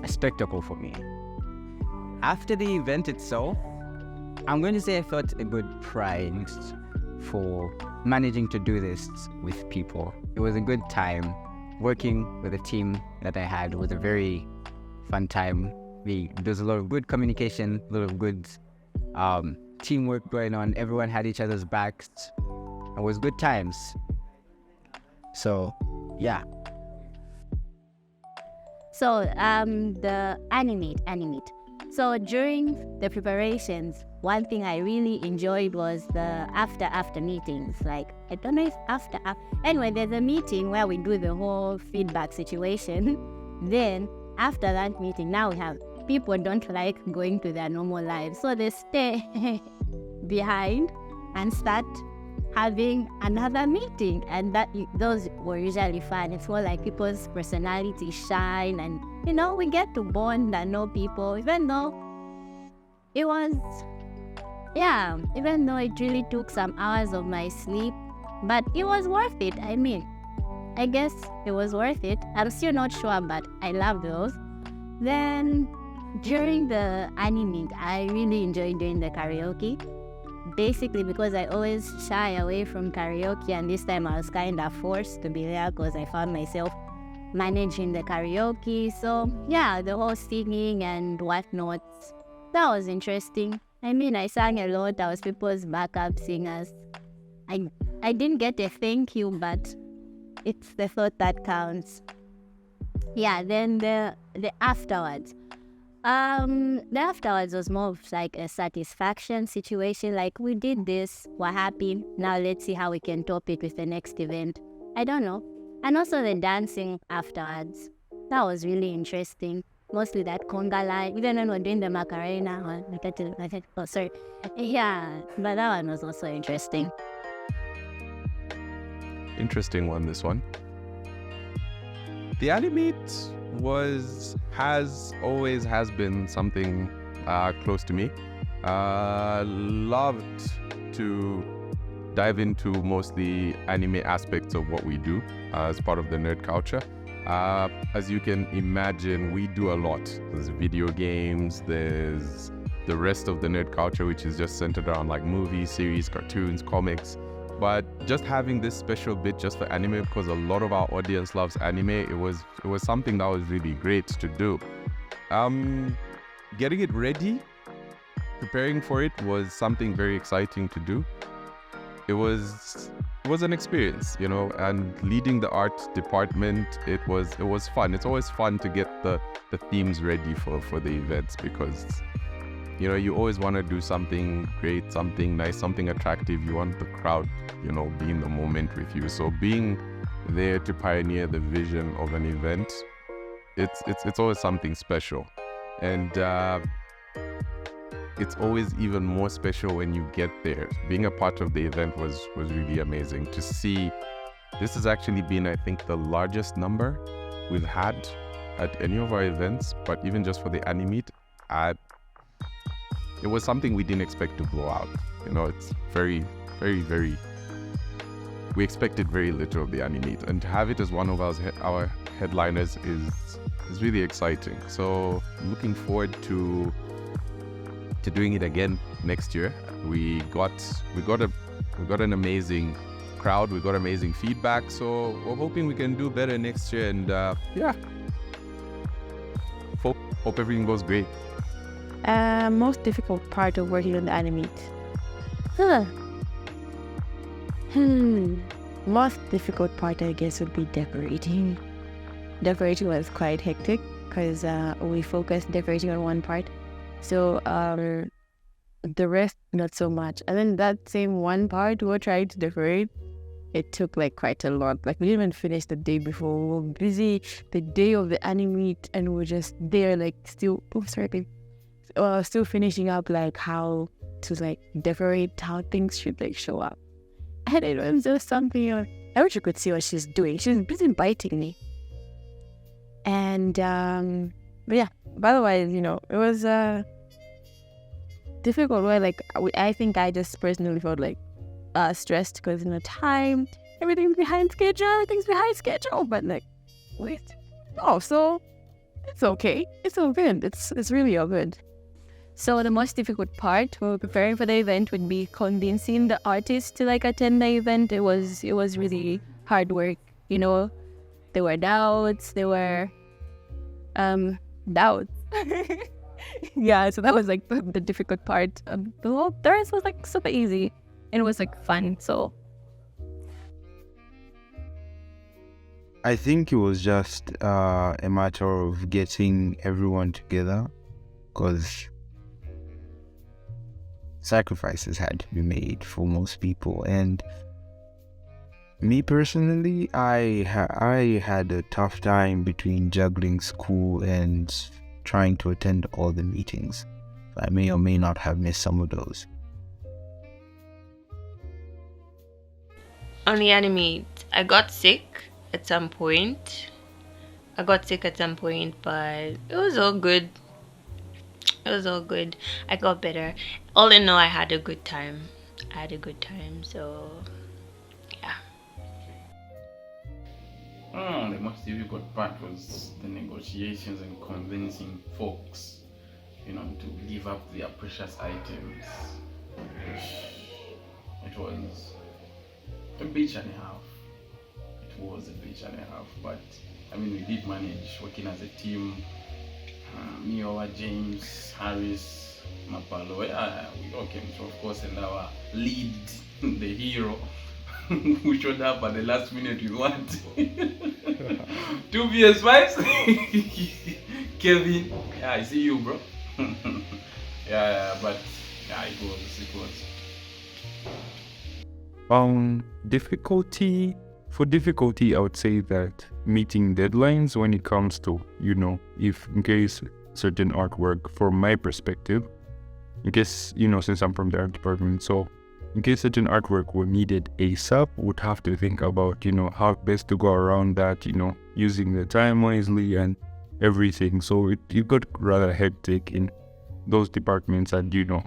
a spectacle for me. After the event itself, I'm going to say I felt a good pride for managing to do this with people. It was a good time. Working with a team that I had was a very fun time. There's a lot of good communication, a lot of good teamwork going on. Everyone had each other's backs. It was good times. So, yeah. So, the Animeet. So during the preparations, one thing I really enjoyed was the after meetings. Like, I don't know if anyway, there's a meeting where we do the whole feedback situation. Then after that meeting, now we have people don't like going to their normal lives, so they stay behind and start having another meeting, and those were usually fun. It's more like people's personalities shine, and you know, we get to bond and know people, even though it really took some hours of my sleep, but it was worth it. I mean, I guess it was worth it. I'm still not sure, but I love those. Then during the Animeet, I really enjoyed doing the karaoke. Basically because I always shy away from karaoke, and this time I was kind of forced to be there because I found myself managing the karaoke. So yeah, the whole singing and whatnot, that was interesting. I mean, I sang a lot. I was people's backup singers. I didn't get a thank you, but it's the thought that counts. Yeah, then the afterwards. The afterwards was more of like a satisfaction situation. Like, we did this, we're happy. Now let's see how we can top it with the next event. I don't know. And also the dancing afterwards. That was really interesting. Mostly that conga line. Even when we're doing the Macarena. Oh, sorry. Yeah, but that one was also interesting. Interesting one, this one. The Animeet always has been something close to me. Loved to dive into mostly anime aspects of what we do as part of the nerd culture. As you can imagine, we do a lot. There's video games, there's the rest of the nerd culture, which is just centered around like movies, series, cartoons, comics. But just having this special bit just for anime, because a lot of our audience loves anime, it was something that was really great to do. Getting it ready, preparing for it was something very exciting to do. It was an experience, you know, and leading the art department, it was fun. It's always fun to get the themes ready for the events, because You know, you always want to do something great, something nice, something attractive. You want the crowd, you know, be in the moment with you. So being there to pioneer the vision of an event, it's always something special. And it's always even more special when you get there. Being a part of the event was really amazing to see. This has actually been, I think, the largest number we've had at any of our events, but even just for the Animeet, it was something we didn't expect to blow out. You know, it's very, very, very, we expected very little of the Animeet, and to have it as one of our headliners is really exciting. So looking forward to doing it again next year. We got an amazing crowd, we got amazing feedback, so we're hoping we can do better next year, and yeah, hope everything goes great. Most difficult part of working on the Animeet. Most difficult part, I guess, would be decorating. Decorating was quite hectic because we focused decorating on one part. So the rest, not so much. And then that same one part we were trying to decorate, it took like quite a lot. Like we didn't even finish the day before. We were busy the day of the Animeet and we were just there like still, still finishing up like how to like decorate, how things should like show up. And it was just something, I wish you could see what she's doing. She's busy biting me. And, but yeah, but otherwise, you know, it was difficult where like, I think I just personally felt like stressed because, you know, time, everything's behind schedule, but like, wait, so it's okay. It's all good. It's really all good. So the most difficult part when preparing for the event would be convincing the artists to like attend the event. It was really hard work, you know. There were doubts. Yeah, so that was like the difficult part. The rest was like super easy and it was like fun. So I think it was just a matter of getting everyone together, because sacrifices had to be made for most people. And me personally, I had a tough time between juggling school and trying to attend all the meetings. I may or may not have missed some of those. On the Animeet, I got sick at some point. but it was all good. I got better. All in all, I had a good time. So yeah. The most difficult part was the negotiations and convincing folks, you know, to give up their precious items. It was a bitch and a half. But I mean, we did manage, working as a team. Me, James, Harris, Mapalo, we all came through, of course, and our lead, the hero, who showed up at the last minute with what? 2 PS5s? Kevin, yeah, I see you, bro. But it was. Difficulty, I would say that meeting deadlines when it comes to, you know, if in case certain artwork, from my perspective, in case, you know, since I'm from the art department, so in case certain artwork were needed ASAP, would have to think about, you know, how best to go around that, you know, using the time wisely and everything. So it got rather hectic in those departments and, you know,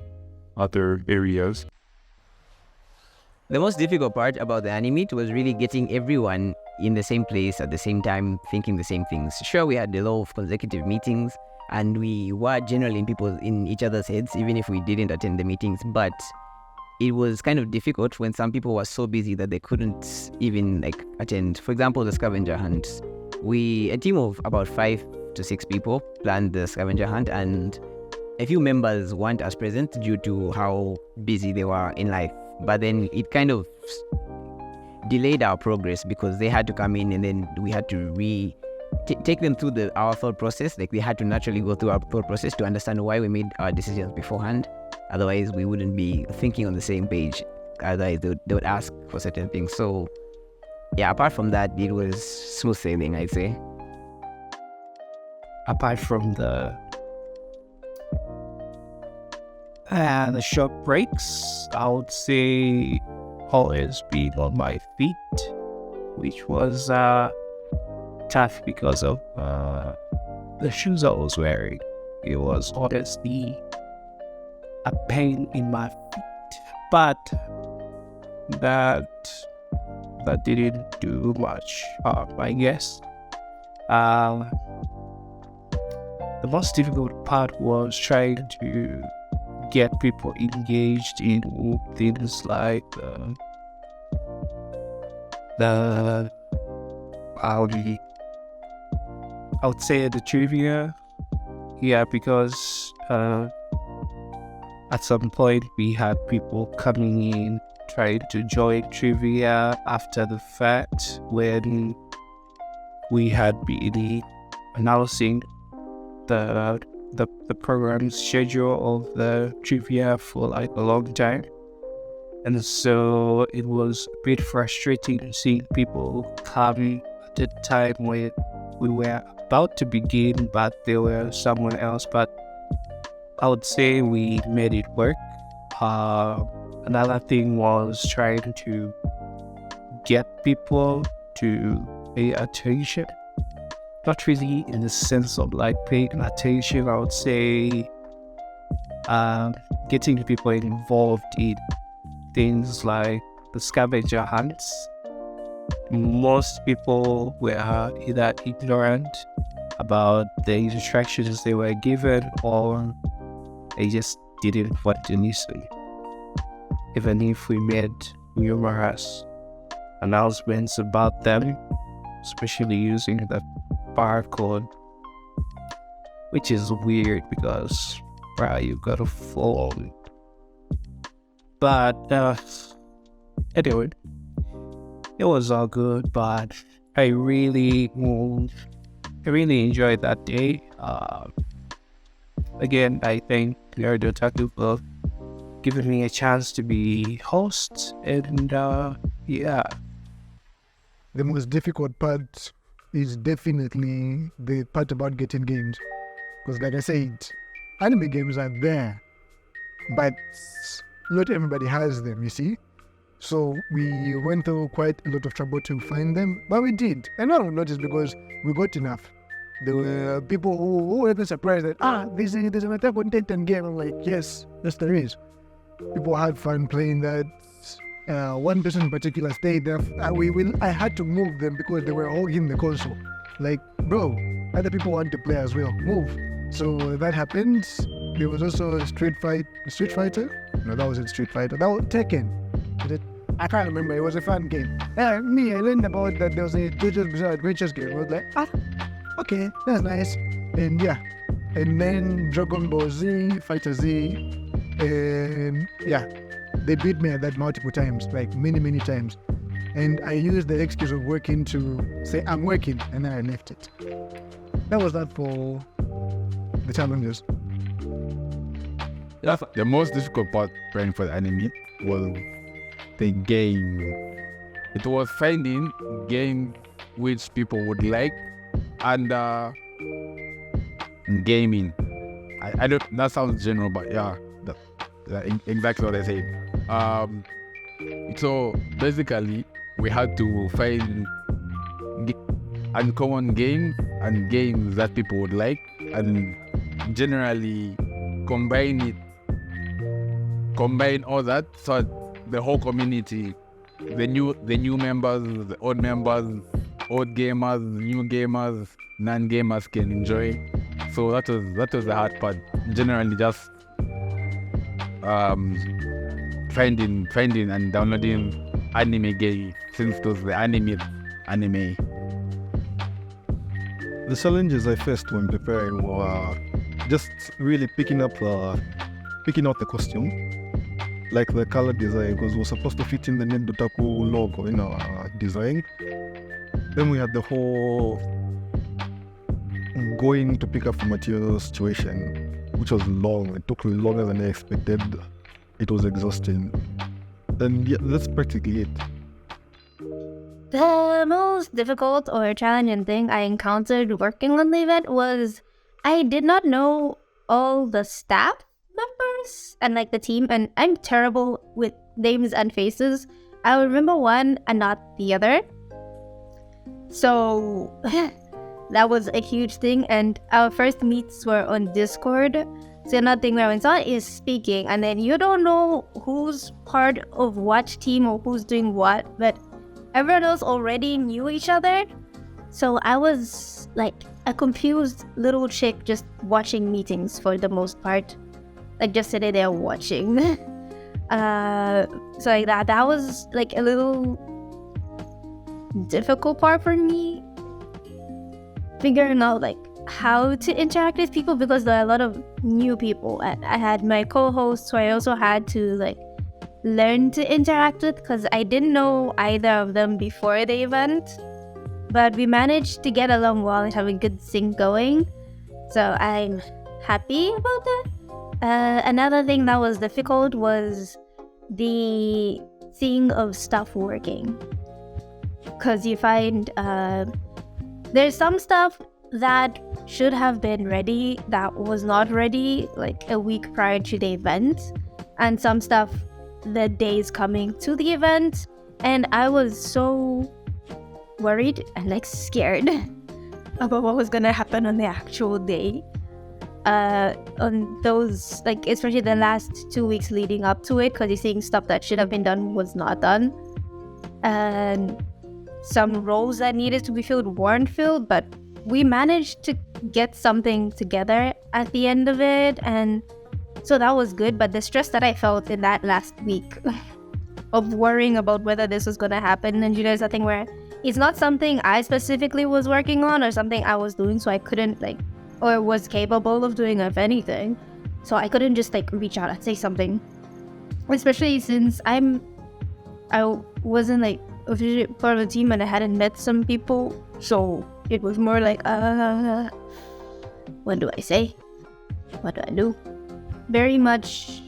other areas. The most difficult part about the Animeet was really getting everyone in the same place at the same time, thinking the same things. Sure, we had a lot of consecutive meetings, and we were generally in each other's heads, even if we didn't attend the meetings. But it was kind of difficult when some people were so busy that they couldn't even like attend. For example, the scavenger hunt. A team of about 5 to 6 people planned the scavenger hunt, and a few members weren't as present due to how busy they were in life. But then it kind of delayed our progress because they had to come in and then we had to take them through our thought process. Like, they had to naturally go through our thought process to understand why we made our decisions beforehand. Otherwise, we wouldn't be thinking on the same page. Otherwise, they would ask for certain things. So, yeah, apart from that, it was smooth sailing, I'd say. Apart from the short breaks, I would say always being on my feet, which was tough because of the shoes I was wearing. It was honestly a pain in my feet, but that didn't do much harm, I guess. The most difficult part was trying to get people engaged in things like I would say the trivia. Yeah, because at some point we had people coming in trying to join trivia after the fact, when we had been announcing the program schedule of the trivia for like a long time. And so it was a bit frustrating seeing people come at the time when we were about to begin, but there were someone else. But I would say we made it work. Another thing was trying to get people to pay attention. Not really in the sense of like paying attention, I would say getting people involved in things like the scavenger hunts. Most people were either ignorant about the instructions they were given, or they just didn't want to listen. Even if we made numerous announcements about them, especially using the barcode, which is weird because, wow, you gotta follow it. But anyway, it was all good. But I really enjoyed that day. Again, I thank Nerd Otaku for giving me a chance to be host, and yeah. The most difficult part is definitely the part about getting games. Because like I said, anime games are there, but not everybody has them, you see? So we went through quite a lot of trouble to find them, but we did. And I don't notice because we got enough. There were people who were even surprised that, there's an Attack on Titan game. I'm like, yes, there is. People had fun playing that. One person in particular stayed there. I had to move them because they were hogging the console. Like, bro, other people want to play as well. Move. So that happened. There was also Street Fighter? No, that wasn't Street Fighter. That was Tekken. I can't remember. It was a fun game. I learned about that there was a JoJo's Bizarre Adventures game. I was like, okay, that's nice. And yeah. And then Dragon Ball Z, Fighter Z. And yeah. They beat me at that multiple times, like many times. And I used the excuse of working to say, I'm working, and then I left it. That was that for the challenges. The most difficult part preparing for the anime was the game. It was finding game which people would like, and gaming. I don't, that sounds general, but yeah, exactly what I said. So basically, we had to find uncommon games and games that people would like, and generally combine all that so the whole community, the new members, the old members, old gamers, new gamers, non-gamers can enjoy. So that was the hard part. Generally, just finding and downloading anime game, since it was the anime. The challenges I faced when preparing were just really picking out the costume, like the color design, because it was supposed to fit in the Nerd Otaku logo in our design. Then we had the whole going to pick up the material situation, which was long. It took longer than I expected. It was exhausting. And yeah, that's practically it. The most difficult or challenging thing I encountered working on the event was I did not know all the staff members and like the team, and I'm terrible with names and faces. I remember one and not the other. So that was a huge thing, and our first meets were on Discord. So another thing where when someone is speaking and then you don't know who's part of what team or who's doing what, but everyone else already knew each other. So I was like a confused little chick just watching meetings for the most part. Like just sitting there watching. So like that was like a little difficult part for me. Figuring out like how to interact with people because there are a lot of new people. I had my co-hosts who I also had to like learn to interact with because I didn't know either of them before the event. But we managed to get along well and have a good sync going. So I'm happy about that. Another thing that was difficult was the seeing of stuff working. Because you find there's some stuff that should have been ready that was not ready like a week prior to the event. And some stuff the days coming to the event. And I was so worried and like scared about what was gonna happen on the actual day. On those, like especially the last 2 weeks leading up to it, because you're seeing stuff that should have been done was not done, and some roles that needed to be filled weren't filled, but we managed to get something together at the end of it, and so that was good. But the stress that I felt in that last week of worrying about whether this was gonna happen, and there's a thing where it's not something I specifically was working on or something I was doing, so I couldn't like, or was capable of doing if anything. So I couldn't just like reach out and say something. Especially since I wasn't like officially part of the team and I hadn't met some people. So it was more like, what do I say? What do I do? Very much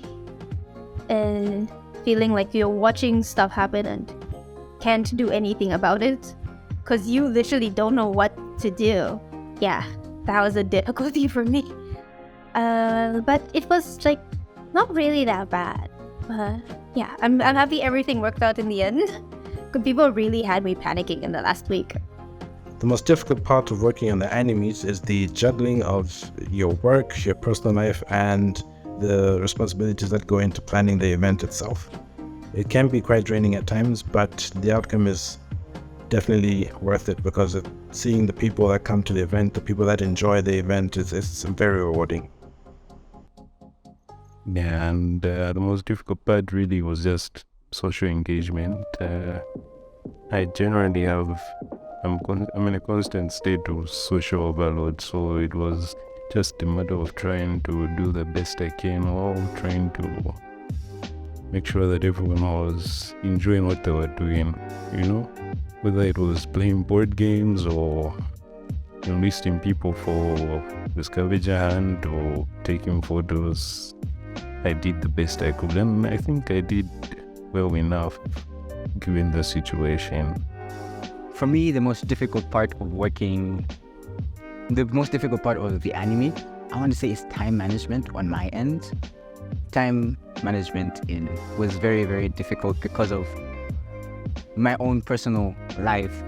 feeling like you're watching stuff happen and can't do anything about it because you literally don't know what to do. Yeah, that was a difficulty for me. But it was like not really that bad. Yeah, I'm happy everything worked out in the end. Because people really had me panicking in the last week. The most difficult part of working on the Animeet is the juggling of your work, your personal life, and the responsibilities that go into planning the event itself. It can be quite draining at times, but the outcome is definitely worth it because seeing the people that come to the event, the people that enjoy the event, it's very rewarding. Yeah, and the most difficult part really was just social engagement. I generally I'm in a constant state of social overload, so it was just a matter of trying to do the best I can, or trying to make sure that everyone was enjoying what they were doing, whether it was playing board games or enlisting people for the scavenger hunt or taking photos. I did the best I could, and I think I did well enough given the situation. For me, the most difficult part of the Animeet, I want to say, is time management on my end. Time management was very, very difficult because of my own personal life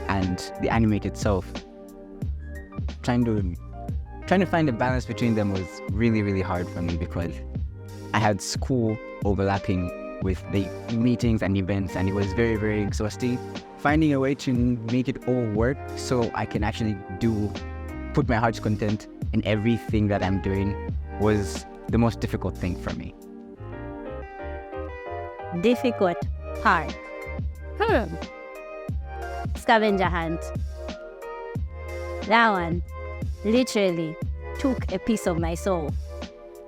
and the Animeet itself. Trying to find a balance between them was really, really hard for me because I had school overlapping with the meetings and events, and it was very, very exhausting. Finding a way to make it all work so I can actually put my heart's content in everything that I'm doing was the most difficult thing for me. Difficult, hard. Scavenger hunt. That one literally took a piece of my soul.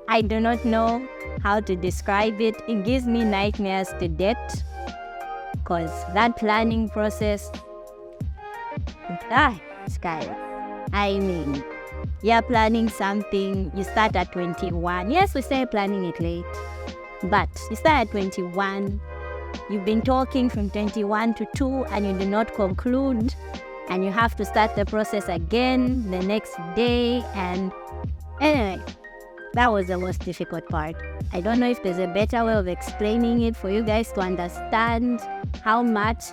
I do not know how to describe it. It gives me nightmares to death because that planning process, scary. I mean, you're planning something, you start at 21. Yes, we started planning it late, but you start at 21. You've been talking from 21 to 2 and you do not conclude, and you have to start the process again the next day. And anyway, that was the most difficult part. I don't know if there's a better way of explaining it for you guys to understand how much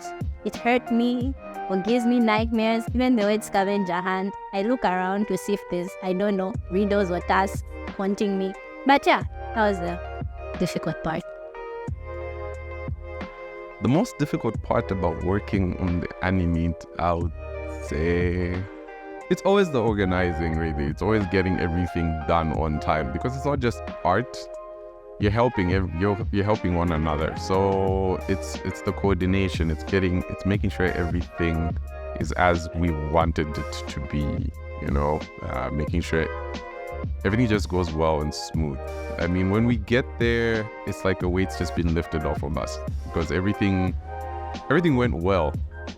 it hurt me or gives me nightmares. Even the word scavenger hunt, I look around to see if there's, I don't know, riddles or tasks haunting me. But yeah, that was the difficult part. The most difficult part about working on the Animeet, I would say, it's always the organizing, really. It's always getting everything done on time, because it's not just art. You're helping you're helping one another. So it's the coordination. It's making sure everything is as we wanted it to be. Making sure everything just goes well and smooth. I mean, when we get there, it's like a weight's just been lifted off of us, because everything went well.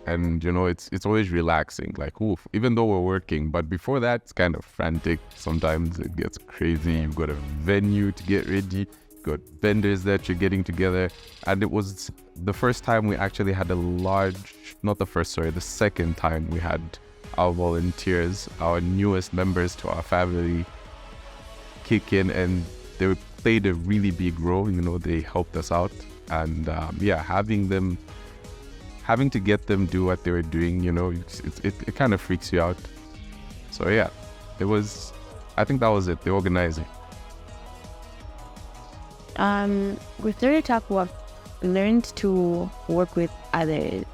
And it's always relaxing, like, oof, even though we're working. But before that, it's kind of frantic. Sometimes it gets crazy. You've got a venue to get ready, you've got vendors that you're getting together. And it was the first time we actually had the second time we had our volunteers, our newest members to our family, kick in, and they played a really big role. They helped us out. And having to get them do what they were doing, it kind of freaks you out. So yeah, I think that was it, the organizing. With Nerditaku, I've learned to work with others.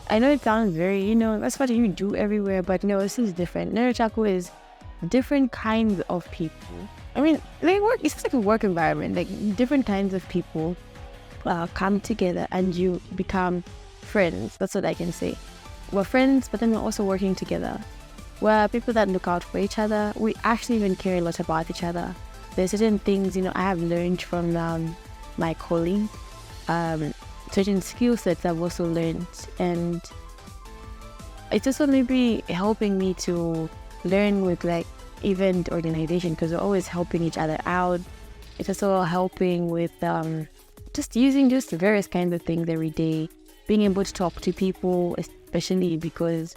I know it sounds very, that's what you do everywhere, but no, this is different. Nerditaku is different kinds of people. I mean, it's just like a work environment, like different kinds of people come together and you become friends. That's what I can say. We're friends, but then we're also working together. We're people that look out for each other. We actually even care a lot about each other. There's certain things, I have learned from my colleagues. Certain skill sets I've also learned. And it's also maybe helping me to learn with event organization, because we're always helping each other out. It's also helping with just using just various kinds of things every day. Being able to talk to people, especially because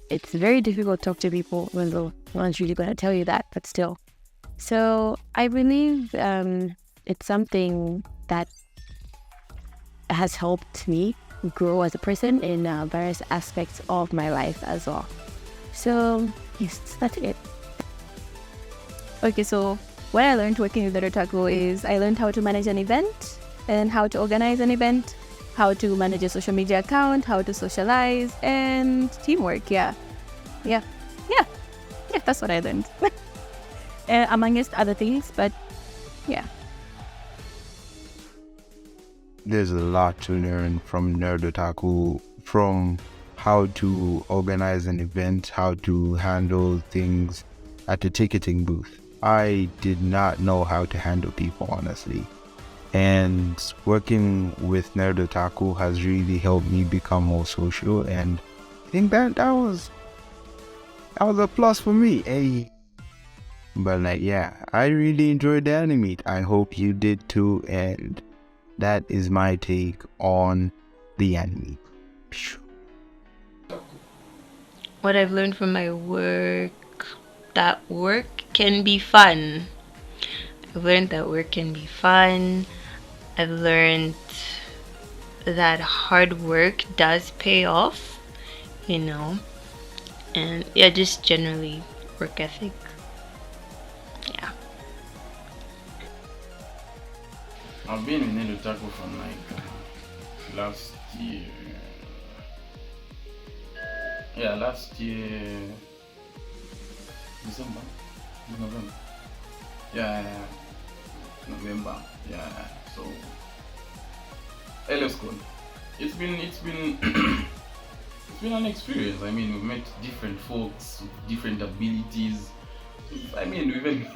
it's very difficult to talk to people when no one's really going to tell you that, but still. So I believe it's something that has helped me grow as a person in various aspects of my life as well. So yes, that's it. Okay, so what I learned working with Nerditaku is I learned how to manage an event and how to organize an event, how to manage a social media account, how to socialize, and teamwork. Yeah, that's what I learned. Amongst other things, but yeah. There's a lot to learn from Nerditaku, from how to organize an event, how to handle things at the ticketing booth. I did not know how to handle people, honestly. And working with Nerditaku has really helped me become more social, and I think that was a plus for me. Hey. But I really enjoyed the Animeet. I hope you did too, and that is my take on the Animeet. What I've learned from my work, that work can be fun. I've learned that work can be fun. I've learned that hard work does pay off, and just generally work ethic. Yeah. I've been in Nerditaku from last year. Yeah, last year November. Yeah, November. Yeah. So LF school. It's been it's been an experience. I mean, we've met different folks with different abilities. I mean, we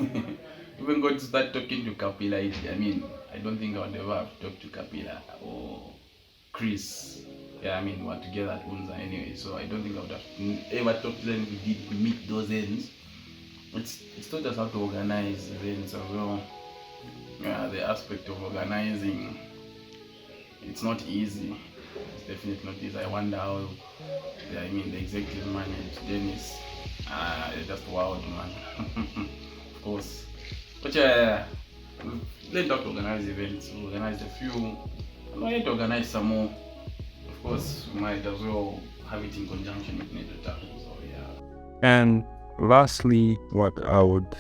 even got to start talking to Kapila. I mean, I don't think I would ever have talked to Kapila or Chris. yeah, I mean, we're together at Unza anyway, so I don't think I would have ever thought then we did meet those ends. It's taught us how to organize events as well. Yeah, the aspect of organizing, it's not easy. It's definitely not easy. I wonder how, I mean, the executive managed Dennis. Just wild, man. Of course. But yeah, we've learned how to organize events. We organized a few. And we need to organize some more. Of course, we might as well have it in conjunction with Neku. So yeah. And lastly, what I would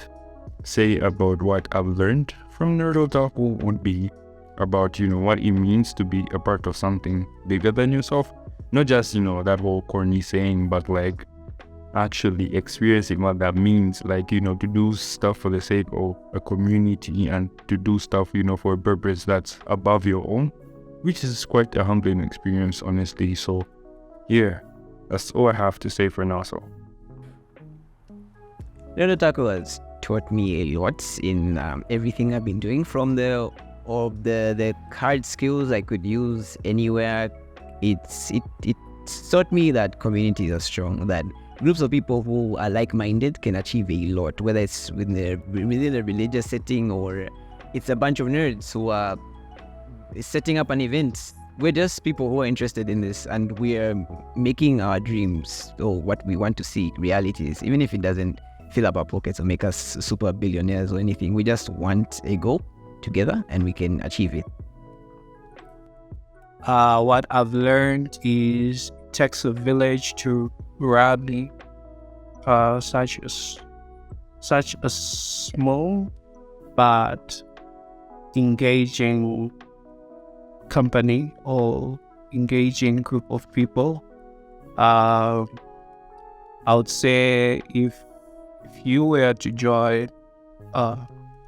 say about what I've learned from Nerd Otaku would be about, what it means to be a part of something bigger than yourself. Not just, that whole corny saying, but like actually experiencing what that means. Like, to do stuff for the sake of a community and to do stuff, for a purpose that's above your own, which is quite a humbling experience, honestly. So, yeah, that's all I have to say for now. So, Nerd Otaku has taught me a lot in everything I've been doing, from the hard skills I could use anywhere. It taught me that communities are strong, that groups of people who are like-minded can achieve a lot, whether it's within a religious setting or it's a bunch of nerds who are setting up an event. We're just people who are interested in this, and we are making our dreams or what we want to see realities, even if it doesn't fill up our pockets or make us super billionaires or anything. We just want a goal together and we can achieve it. What I've learned is it takes a village to run such a small but engaging company or engaging group of people. I would say if you were to join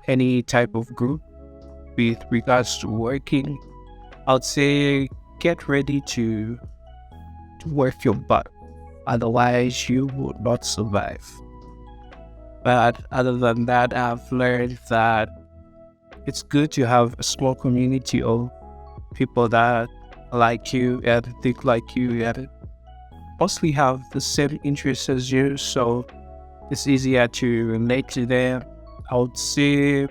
any type of group with regards to working, I would say get ready to work your butt. Otherwise, you would not survive. But other than that, I've learned that it's good to have a small community of people that like you and think like you and mostly have the same interests as you, so it's easier to relate to them. I would say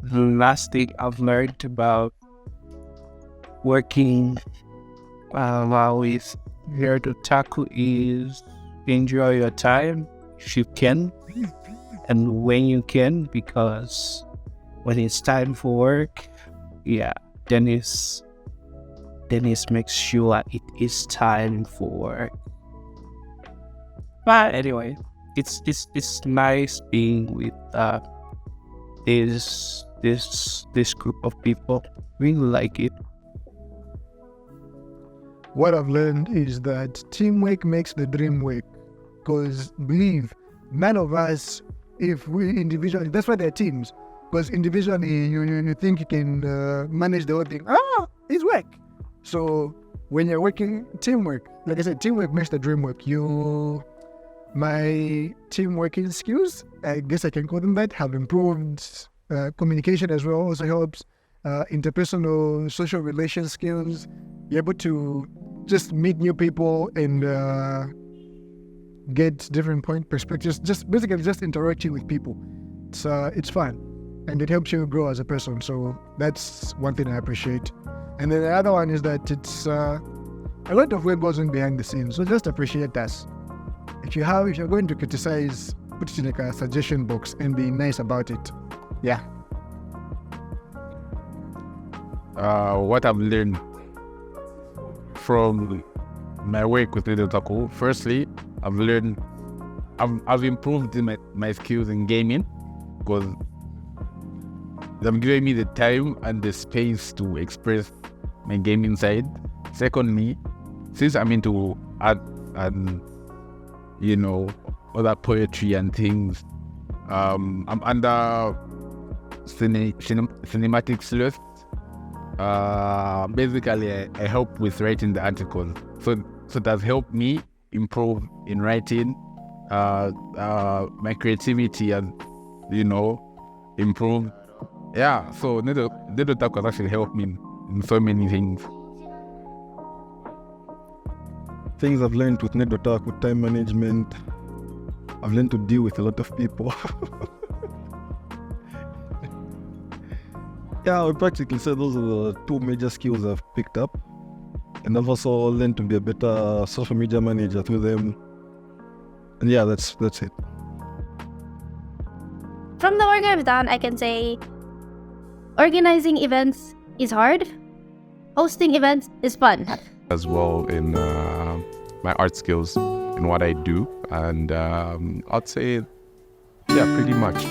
the last thing I've learned about working with Nerd Otaku is enjoy your time if you can and when you can, because when it's time for work, Dennis makes sure it is time for work. But anyway, it's nice being with this group of people. Really like it. What I've learned is that teamwork makes the dream work. Because believe, none of us, if we individually, that's why they're teams. Because individually, you think you can manage the whole thing. It's work. So when you're working, teamwork, like I said, teamwork makes the dream work. My team working skills, I guess I can call them that, have improved. Communication as well also helps. Interpersonal, social relation skills. You're able to just meet new people and get different perspectives. Just basically just interacting with people. It's fun and it helps you grow as a person. So that's one thing I appreciate. And then the other one is that it's a lot of work goes on behind the scenes. So just appreciate us. If you're going to criticize, put it in like a suggestion box and be nice about it. Yeah. What I've learned from my work with Nerd Otaku, firstly, I've improved in my skills in gaming because they've given me the time and the space to express my gaming side. Secondly, since I'm into art and other poetry and things, I'm under cinematic sleuth. Basically, I help with writing the articles. So it has helped me improve in writing, my creativity and, improve. Yeah, so Nerd Otaku has actually helped me in so many things. things I've learned with Nedotalk, with time management. I've learned to deal with a lot of people. Yeah, I would practically say those are the two major skills I've picked up. And I've also learned to be a better social media manager through them. And yeah, that's it. From the work I've done, I can say organizing events is hard. Hosting events is fun. As well in my art skills in what I do. And I'd say, yeah, pretty much.